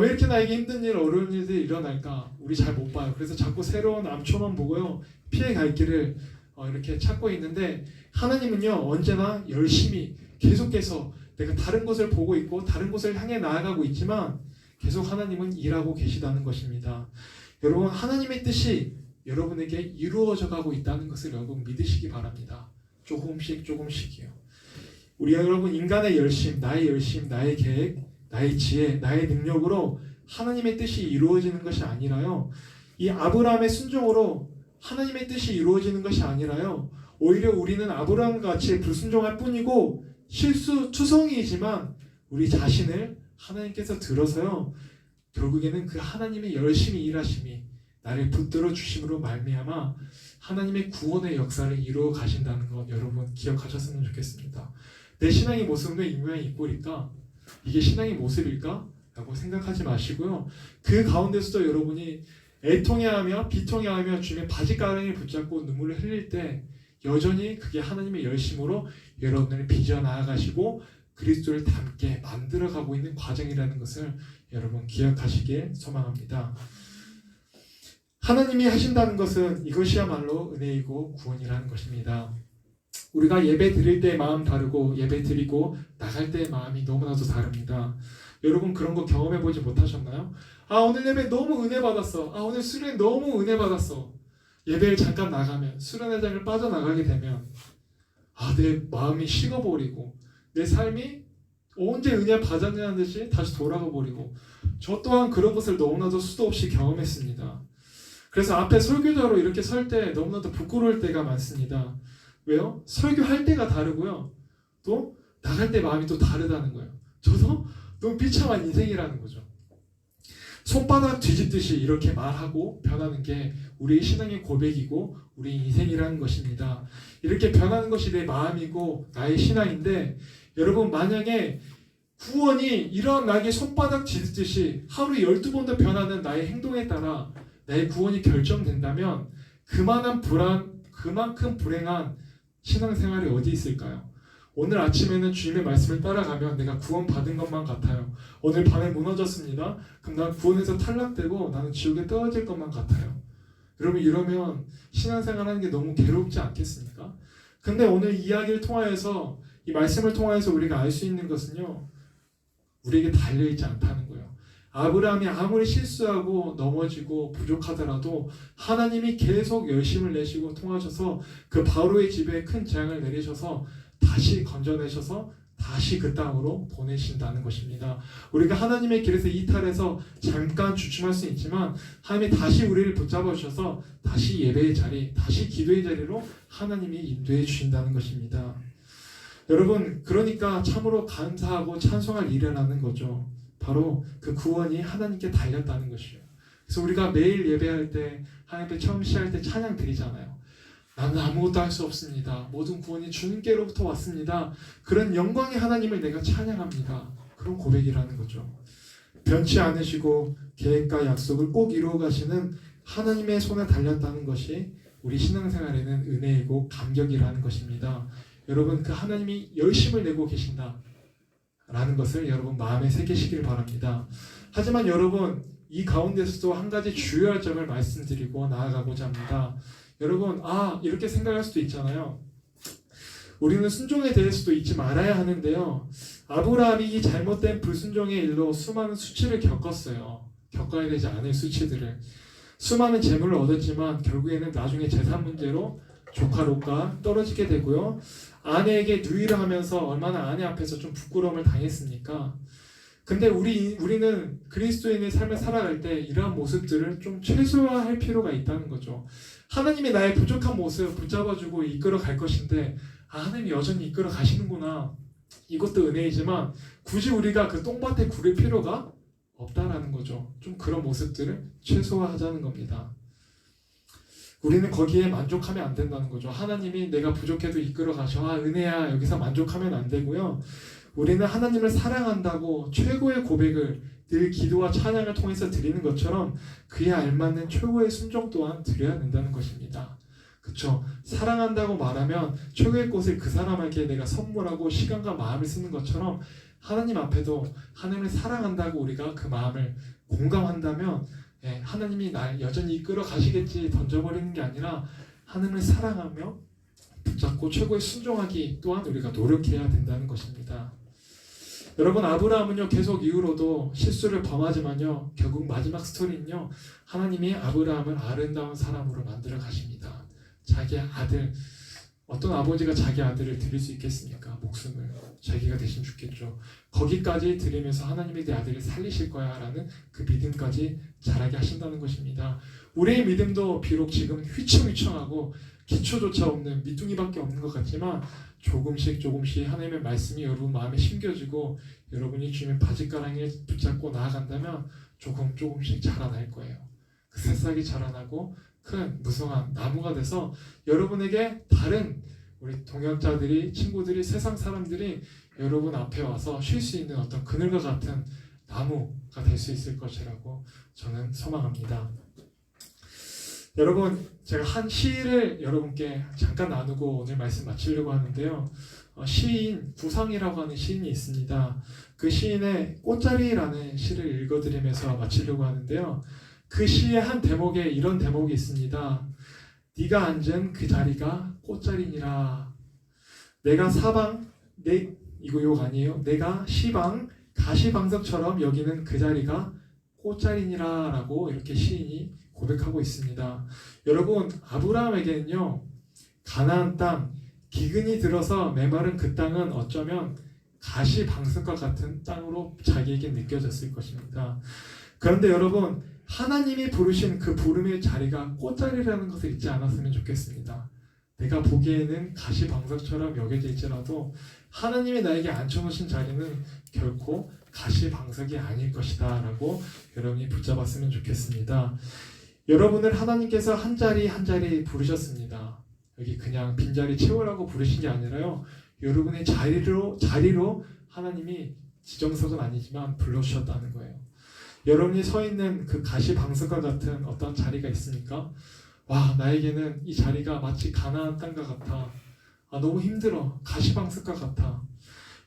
왜 이렇게 나에게 힘든 일, 어려운 일들이 일어날까? 우리 잘 못 봐요. 그래서 자꾸 새로운 암초만 보고요, 피해 갈 길을 이렇게 찾고 있는데, 하나님은요, 언제나 열심히 계속해서 내가 다른 것을 보고 있고 다른 것을 향해 나아가고 있지만 계속 하나님은 일하고 계시다는 것입니다. 여러분, 하나님의 뜻이 여러분에게 이루어져 가고 있다는 것을 여러분 믿으시기 바랍니다. 조금씩이요. 우리 여러분, 인간의 열심, 나의 계획, 나의 지혜, 나의 능력으로 하나님의 뜻이 이루어지는 것이 아니라요, 이 아브라함의 순종으로 하나님의 뜻이 이루어지는 것이 아니라요, 오히려 우리는 아브라함과 같이 불순종할 뿐이고 실수투성이지만 우리 자신을 하나님께서 들어서요, 결국에는 그 하나님의 열심히 일하심이 나를 붙들어 주심으로 말미암아 하나님의 구원의 역사를 이루어 가신다는 것 여러분 기억하셨으면 좋겠습니다. 내 신앙의 모습은 왜 이 모양 이 꼴일까? 이게 신앙의 모습일까? 라고 생각하지 마시고요, 그 가운데서도 여러분이 애통해하며 비통해하며 주님의 바짓가랑이를 붙잡고 눈물을 흘릴 때 여전히 그게 하나님의 열심으로 여러분을 빚어 나아가시고 그리스도를 닮게 만들어가고 있는 과정이라는 것을 여러분 기억하시길 소망합니다. 하나님이 하신다는 것은 이것이야말로 은혜이고 구원이라는 것입니다. 우리가 예배 드릴 때 마음 다르고 예배 드리고 나갈 때 마음이 너무나도 다릅니다. 여러분, 그런 거 경험해 보지 못하셨나요? 오늘 예배 너무 은혜 받았어. 오늘 수련회 너무 은혜 받았어. 예배를 잠깐 나가면, 수련회장을 빠져나가게 되면 내 마음이 식어버리고 내 삶이 언제 은혜 받았냐는 듯이 다시 돌아가 버리고, 저 또한 그런 것을 너무나도 수도 없이 경험했습니다. 그래서 앞에 설교자로 이렇게 설 때 너무나도 부끄러울 때가 많습니다. 왜요? 설교할 때가 다르고요, 또 나갈 때 마음이 또 다르다는 거예요. 저도 너무 비참한 인생이라는 거죠. 손바닥 뒤집듯이 이렇게 말하고 변하는 게 우리의 신앙의 고백이고 우리 인생이라는 것입니다. 이렇게 변하는 것이 내 마음이고 나의 신앙인데, 여러분, 만약에 구원이 일어나게 손바닥 뒤집듯이 하루 12번도 변하는 나의 행동에 따라 나의 구원이 결정된다면 그만큼 불행한 신앙생활이 어디 있을까요? 오늘 아침에는 주님의 말씀을 따라가면 내가 구원받은 것만 같아요. 오늘 밤에 무너졌습니다. 그럼 난 구원에서 탈락되고 나는 지옥에 떨어질 것만 같아요. 여러분, 이러면 신앙생활하는 게 너무 괴롭지 않겠습니까? 근데 오늘 이야기를 통하여서, 이 말씀을 통하여서 우리가 알 수 있는 것은요, 우리에게 달려있지 않다는 거예요. 아브라함이 아무리 실수하고 넘어지고 부족하더라도 하나님이 계속 열심을 내시고 통하셔서 그 바로의 집에 큰 재앙을 내리셔서 다시 건져내셔서 다시 그 땅으로 보내신다는 것입니다. 우리가 하나님의 길에서 이탈해서 잠깐 주춤할 수 있지만 하나님이 다시 우리를 붙잡아 주셔서 다시 예배의 자리, 다시 기도의 자리로 하나님이 인도해 주신다는 것입니다. 여러분, 그러니까 참으로 감사하고 찬송할 일이라는 거죠. 바로 그 구원이 하나님께 달렸다는 것이에요. 그래서 우리가 매일 예배할 때, 하나님 앞에 처음 시작할 때 찬양 드리잖아요. 나는 아무것도 할 수 없습니다. 모든 구원이 주님께로부터 왔습니다. 그런 영광의 하나님을 내가 찬양합니다. 그런 고백이라는 거죠. 변치 않으시고 계획과 약속을 꼭 이루어 가시는 하나님의 손에 달렸다는 것이 우리 신앙생활에는 은혜이고 감격이라는 것입니다. 여러분, 그 하나님이 열심을 내고 계신다 라는 것을 여러분 마음에 새기시길 바랍니다. 하지만 여러분, 이 가운데서도 한 가지 주요할 점을 말씀드리고 나아가고자 합니다. 여러분, 이렇게 생각할 수도 있잖아요. 우리는 순종에 대해서도 잊지 말아야 하는데요. 아브라함이 이 잘못된 불순종의 일로 수많은 수치를 겪었어요. 겪어야 되지 않을 수치들을. 수많은 재물을 얻었지만 결국에는 나중에 재산 문제로 조카 롯과 떨어지게 되고요. 아내에게 누이를 하면서 얼마나 아내 앞에서 좀 부끄러움을 당했습니까? 근데 우리는 그리스도인의 삶을 살아갈 때 이러한 모습들을 좀 최소화할 필요가 있다는 거죠. 하나님이 나의 부족한 모습 붙잡아주고 이끌어 갈 것인데 하나님이 여전히 이끌어 가시는구나. 이것도 은혜이지만 굳이 우리가 그 똥밭에 구릴 필요가 없다라는 거죠. 좀 그런 모습들을 최소화하자는 겁니다. 우리는 거기에 만족하면 안 된다는 거죠. 하나님이 내가 부족해도 이끌어 가셔. 은혜야. 여기서 만족하면 안 되고요. 우리는 하나님을 사랑한다고 최고의 고백을 늘 기도와 찬양을 통해서 드리는 것처럼 그에 알맞는 최고의 순종 또한 드려야 된다는 것입니다. 그렇죠? 사랑한다고 말하면 최고의 꽃을 그 사람에게 내가 선물하고 시간과 마음을 쓰는 것처럼 하나님 앞에도 하나님을 사랑한다고 우리가 그 마음을 공감한다면 하나님이 날 여전히 이끌어 가시겠지 던져버리는 게 아니라 하나님을 사랑하며 붙잡고 최고의 순종하기 또한 우리가 노력해야 된다는 것입니다. 여러분, 아브라함은요 계속 이후로도 실수를 범하지만요 결국 마지막 스토리는요 하나님이 아브라함을 아름다운 사람으로 만들어 가십니다. 자기 아들, 어떤 아버지가 자기 아들을 드릴 수 있겠습니까? 목숨을 자기가 대신 죽겠죠. 거기까지 드리면서 하나님이 내 아들을 살리실 거야 라는 그 믿음까지 자라게 하신다는 것입니다. 우리의 믿음도 비록 지금 휘청휘청하고 기초조차 없는 미뚱이밖에 없는 것 같지만 조금씩 하나님의 말씀이 여러분 마음에 심겨지고 여러분이 주님의 바짓가랑이를 붙잡고 나아간다면 조금씩 자라날 거예요. 그 새싹이 자라나고 큰 무성한 나무가 돼서 여러분에게 다른 우리 동역자들이, 친구들이, 세상 사람들이 여러분 앞에 와서 쉴 수 있는 어떤 그늘과 같은 나무가 될 수 있을 것이라고 저는 소망합니다. 여러분, 제가 한 시를 여러분께 잠깐 나누고 오늘 말씀 마치려고 하는데요. 시인 구상이라고 하는 시인이 있습니다. 그 시인의 꽃자리라는 시를 읽어드리면서 마치려고 하는데요. 그 시의 한 대목에 이런 대목이 있습니다. 네가 앉은 그 자리가 꽃자리니라. 내가 사방, 이거 욕 아니에요. 내가 시방, 가시방석처럼 여기는 그 자리가 꽃자리니라 라고 이렇게 시인이 고백하고 있습니다. 여러분, 아브라함에게는요 가나안 땅, 기근이 들어서 메마른 그 땅은 어쩌면 가시방석과 같은 땅으로 자기에게 느껴졌을 것입니다. 그런데 여러분, 하나님이 부르신 그 부름의 자리가 꽃자리라는 것을 잊지 않았으면 좋겠습니다. 내가 보기에는 가시방석처럼 여겨질지라도 하나님이 나에게 앉혀놓으신 자리는 결코 가시방석이 아닐 것이다 라고 여러분이 붙잡았으면 좋겠습니다. 여러분을 하나님께서 한 자리 한 자리 부르셨습니다. 여기 그냥 빈자리 채우라고 부르신 게 아니라요, 여러분의 자리로 하나님이 지정석은 아니지만 불러주셨다는 거예요. 여러분이 서 있는 그 가시방석과 같은 어떤 자리가 있습니까? 와, 나에게는 이 자리가 마치 가나안 땅과 같아. 너무 힘들어. 가시방석과 같아.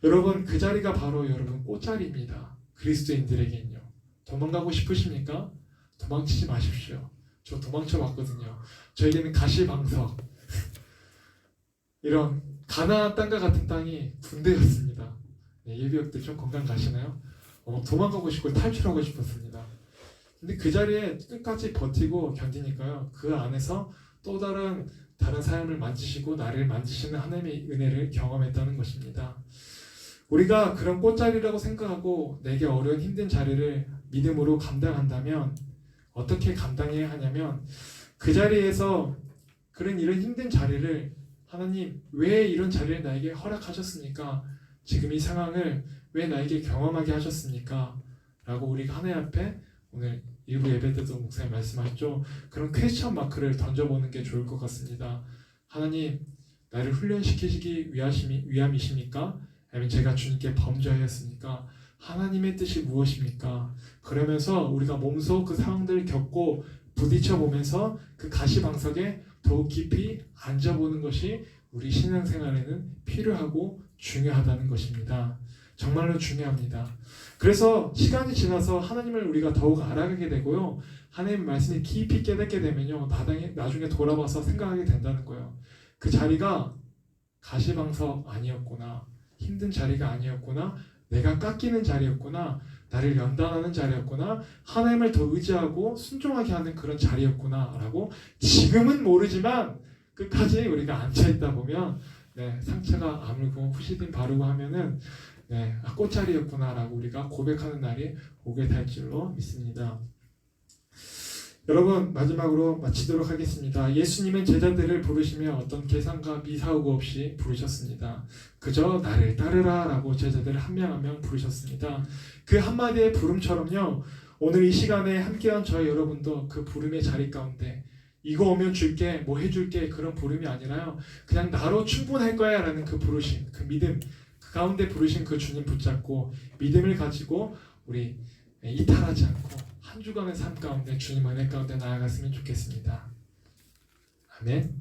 여러분, 그 자리가 바로 여러분 꽃자리입니다. 그리스도인들에게는요. 도망가고 싶으십니까? 도망치지 마십시오. 저 도망쳐 왔거든요. 저에게는 가시방석, 이런 가나안 땅과 같은 땅이 군대였습니다. 예비역들 좀 건강 가시나요? 도망가고 싶고 탈출하고 싶었습니다. 근데 그 자리에 끝까지 버티고 견디니까요, 그 안에서 또 다른 삶을 만지시고 나를 만지시는 하나님의 은혜를 경험했다는 것입니다. 우리가 그런 꽃자리라고 생각하고 내게 어려운 힘든 자리를 믿음으로 감당한다면 어떻게 감당해야 하냐면 그 자리에서 이런 힘든 자리를 하나님 왜 이런 자리를 나에게 허락하셨습니까? 지금 이 상황을 왜 나에게 경험하게 하셨습니까? 라고 우리가 하나님 앞에 오늘 일부 예배 때도 목사님 말씀하셨죠. 그런 퀘스천 마크를 던져보는 게 좋을 것 같습니다. 하나님 나를 훈련시키시기 위함이십니까? 아니면 제가 주님께 범죄하였습니까? 하나님의 뜻이 무엇입니까? 그러면서 우리가 몸소 그 상황들을 겪고 부딪혀 보면서 그 가시방석에 더욱 깊이 앉아보는 것이 우리 신앙생활에는 필요하고 중요하다는 것입니다. 정말로 중요합니다. 그래서 시간이 지나서 하나님을 우리가 더욱 알아가게 되고요. 하나님의 말씀이 깊이 깨닫게 되면요. 나중에 돌아봐서 생각하게 된다는 거예요. 그 자리가 가시방석 아니었구나. 힘든 자리가 아니었구나. 내가 깎이는 자리였구나. 나를 연단하는 자리였구나. 하나님을 더 의지하고 순종하게 하는 그런 자리였구나 라고 지금은 모르지만 끝까지 우리가 앉아있다 보면 상처가 아물고 후시딘 바르고 하면은 꽃자리였구나 라고 우리가 고백하는 날이 오게 될 줄로 믿습니다. 여러분 마지막으로 마치도록 하겠습니다. 예수님은 제자들을 부르시며 어떤 계산과 미사오고 없이 부르셨습니다. 그저 나를 따르라 라고 제자들을 한 명 한 명 부르셨습니다. 그 한마디의 부름처럼요. 오늘 이 시간에 함께한 저희 여러분도 그 부름의 자리 가운데 이거 오면 줄게 뭐 해줄게 그런 부름이 아니라요. 그냥 나로 충분할 거야 라는 그 부르심 그 믿음 그 가운데 부르신 그 주님 붙잡고 믿음을 가지고 우리 이탈하지 않고 한 주간의 삶 가운데 주님 은혜 가운데 나아갔으면 좋겠습니다. 아멘.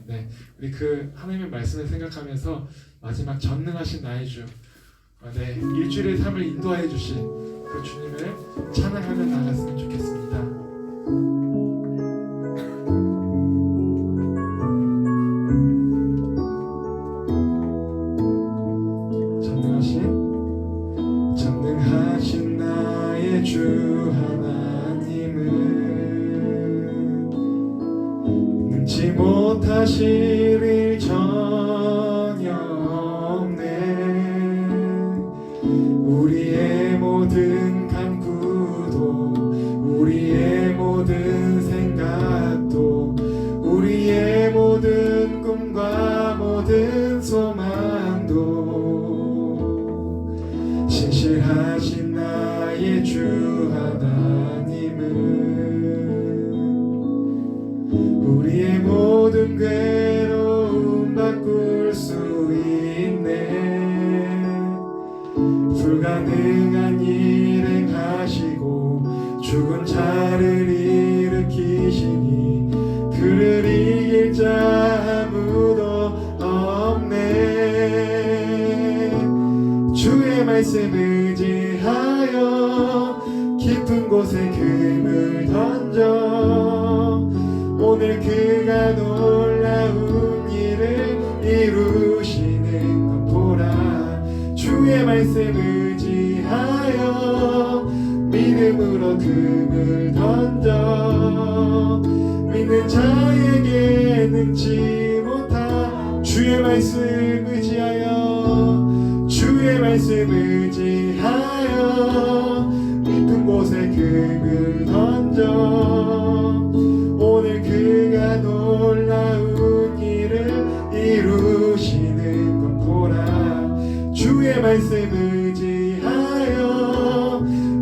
네, 우리 그 하나님의 말씀을 생각하면서 마지막 전능하신 나의 주, 일주일의 삶을 인도하여 주신 그 주님을 찬양하며 나아갔으면 좋겠습니다. 전능하신 나의 주 하나님은 능치 못하실 일 전혀 없네. 우리의 모든 간구도 우리의 모든 생각도 우리의 모든 꿈과 모든 소망도 신실하신 나의 주 하나님은 우리의 모든 괴로움 바꿀 수 있네. 불가능한 일 행하시고 죽은 자를 일으키시니 그를 이길 자 아무도 없네. 주의 말씀 의지하여 깊은 곳에 금을 던져 오늘 그가 놀라운 일을 이루시는 것 보라. 주의 말씀 의지하여 믿음으로 금을 던져 믿는 자에게 능치 못한 주의 말씀 의지하여 주의 말씀 의지하여 깊은 곳에 금을 던져 오늘 그가 놀라운 일을 이루시는 것 보라. 주의 말씀 의지하여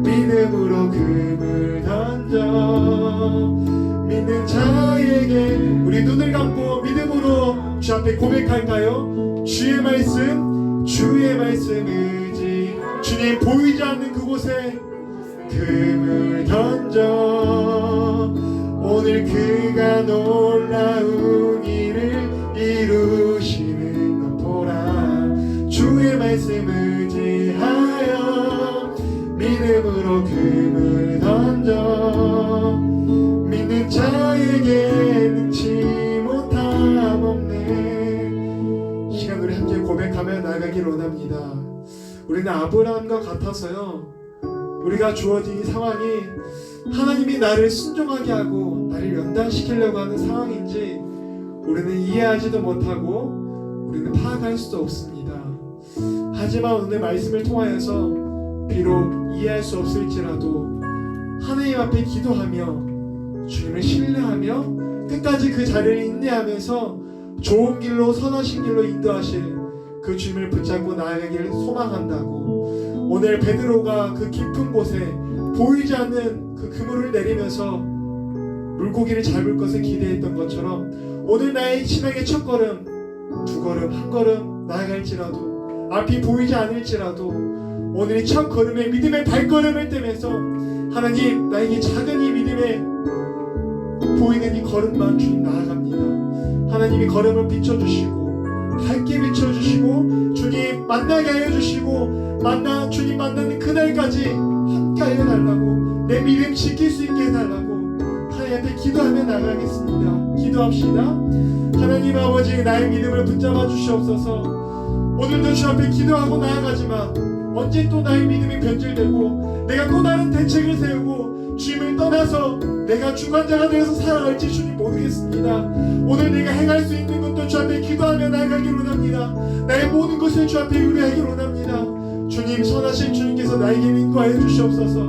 믿음으로 금을 던져 믿는 자에게 우리 눈을 감고 믿음으로 주 앞에 고백할까요? 주의 말씀 의지 주님 보이지 않는 그곳에 금을 던져 오늘 그가 놀라운 일을 이루시는 것 보라. 주의 말씀 의지하여 믿음으로 금을 던져 믿는 자에게 능치 못함 없네. 이 시간 우리 함께 고백하며 나가기를 원합니다. 우리는 아브라함과 같아서요, 우리가 주어진 이 상황이 하나님이 나를 순종하게 하고 나를 연단시키려고 하는 상황인지 우리는 이해하지도 못하고 우리는 파악할 수도 없습니다. 하지만 오늘 말씀을 통하여서 비록 이해할 수 없을지라도 하나님 앞에 기도하며 주님을 신뢰하며 끝까지 그 자리를 인내하면서 좋은 길로 선하신 길로 인도하실 그 주님을 붙잡고 나아가기를 소망한다고. 오늘 베드로가 그 깊은 곳에 보이지 않는 그 그물을 내리면서 물고기를 잡을 것을 기대했던 것처럼 오늘 나의 신앙의 첫 걸음, 두 걸음, 한 걸음 나아갈지라도 앞이 보이지 않을지라도 오늘 이 첫 걸음의 믿음의 발걸음을 떼면서 하나님 나에게 작은 이 믿음의 보이는 이 걸음만 주님 나아갑니다. 하나님이 걸음을 비춰주시고 밝게 비춰주시고 주님 만나게 하여 주시고 주님 만나는 그날까지 함께 하여 달라고 내 믿음 지킬 수 있게 해달라고 하나님 앞에 기도하며 나가겠습니다. 기도합시다. 하나님 아버지 나의 믿음을 붙잡아 주시옵소서. 오늘도 주 앞에 기도하고 나아가지만 언제 또 나의 믿음이 변질되고 내가 또 다른 대책을 세우고 주님을 떠나서 내가 주관자가 되어서 살아갈지 주님 모르겠습니다. 오늘 내가 행할 수 있는 것도 주 앞에 기도하며 나아가기를 원합니다. 나의 모든 것을 주 앞에 의뢰하기를 원합니다. 주님 선하신 주님께서 나에게 인도하여 주시옵소서.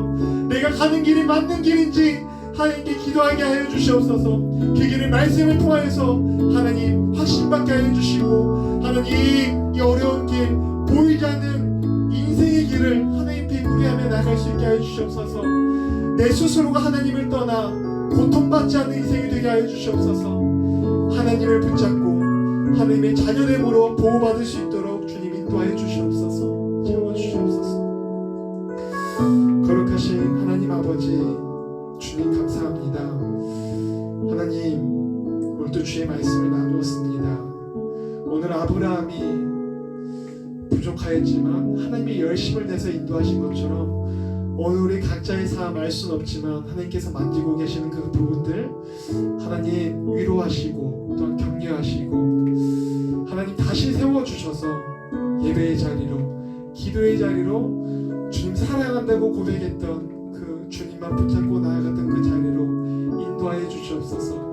내가 가는 길이 맞는 길인지 하나님께 기도하게 하여 주시옵소서. 그 길을 말씀을 통하여서 하나님 확신받게 하여 주시고 하나님 이 어려운 길 보이지 않는 인생의 길을 하나님께 의뢰하며 나갈 수 있게 하여 주시옵소서. 내 스스로가 하나님을 떠나 고통받지 않는 인생이 되게 하여 주시옵소서. 하나님을 붙잡고 하나님의 자녀됨으로 보호받을 수 있도록 주님 인도하여 주시옵소서. 채워주시옵소서. 거룩하신 하나님 아버지 주님 감사합니다. 하나님 오늘도 주의 말씀을 나누었습니다. 오늘 아브라함이 부족하였지만 하나님의 열심을 내서 인도하신 것처럼 오늘 우리 각자의 삶 알 수는 없지만 하나님께서 만지고 계시는 그 부분들 하나님 위로하시고 또한 격려하시고 하나님 다시 세워주셔서 예배의 자리로 기도의 자리로 주님 사랑한다고 고백했던 그 주님만 붙잡고 나아갔던 그 자리로 인도하여 주시옵소서.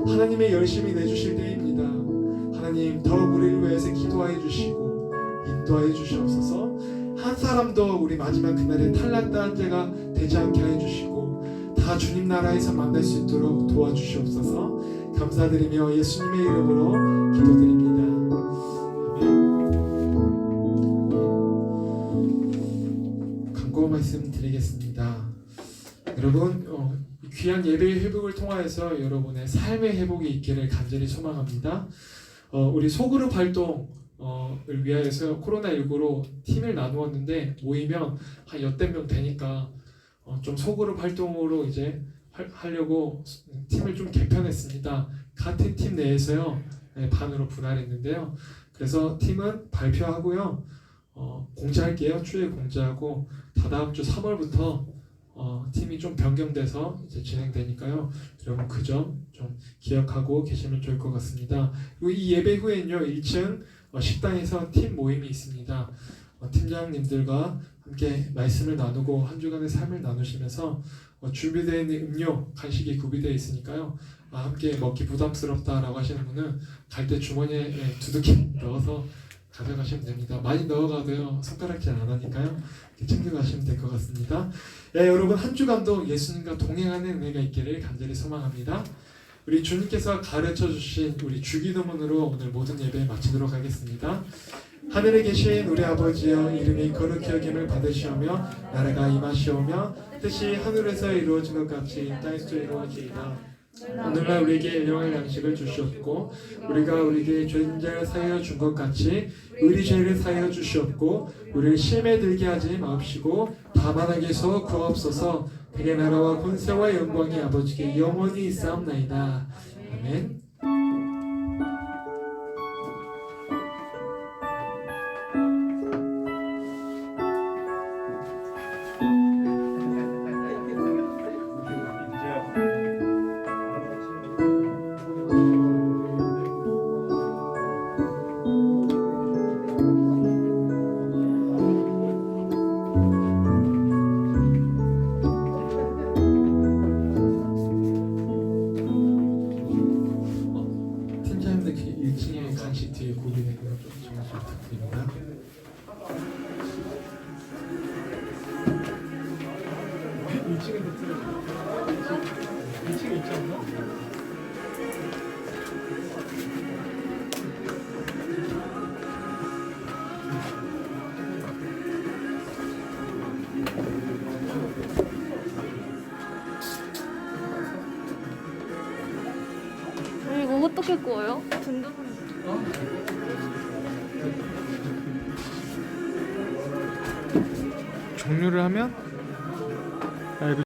하나님의 열심히 내주실 때입니다. 하나님 더욱 우리를 위해서 기도하여 주시고 인도하여 주시옵소서. 한 사람도 우리 마지막 그날에 탈락당한 자가 되지 않게 하여 주시고 다 주님 나라에서 만날 수 있도록 도와주시옵소서. 감사드리며 예수님의 이름으로 기도드립니다. 아멘. 광고 말씀 드리겠습니다. 여러분 귀한 예배의 회복을 통하여서 여러분의 삶의 회복이 있기를 간절히 소망합니다. 우리 소그룹 활동 을 위하여서 코로나19로 팀을 나누었는데 모이면 한 10명 되니까 좀 소그룹 활동으로 이제 하려고 팀을 좀 개편했습니다. 같은 팀 내에서요 반으로 분할했는데요. 그래서 팀은 발표하고요 공지할게요. 추후에 공지하고 다다음 주 3월부터 팀이 좀 변경돼서 이제 진행되니까요. 여러분 그 점 좀 기억하고 계시면 좋을 것 같습니다. 그리고 이 예배 후에는요 1층 식당에서 팀 모임이 있습니다. 팀장님들과 함께 말씀을 나누고 한 주간의 삶을 나누시면서 준비되어 있는 음료, 간식이 구비되어 있으니까요. 함께 먹기 부담스럽다라고 하시는 분은 갈 때 주머니에 두둑히 넣어서 가져가시면 됩니다. 많이 넣어가도요 손가락질 안 하니까요. 챙겨가시면 될 것 같습니다. 여러분 한 주간도 예수님과 동행하는 은혜가 있기를 간절히 소망합니다. 우리 주님께서 가르쳐주신 우리 주기도문으로 오늘 모든 예배 마치도록 하겠습니다. 하늘에 계신 우리 아버지여 이름이 거룩히 여김을 받으시오며 나라가 임하시오며 뜻이 하늘에서 이루어진 것 같이 땅에서도 이루어지이다. 오늘날 우리에게 일용할 양식을 주시옵고 우리가 우리에게 죄진 자를 사하여 준 것 같이 우리 죄를 사하여 주시옵고 우리를 시험에 들게 하지 마옵시고 다만 악에서 구하옵소서. 그의 나라와 권세와 영광이 아버지께 영원히 있사옵나이다. 아멘. 2층에 있지 않나? 이거 어떻게 구워요? 종료를 하면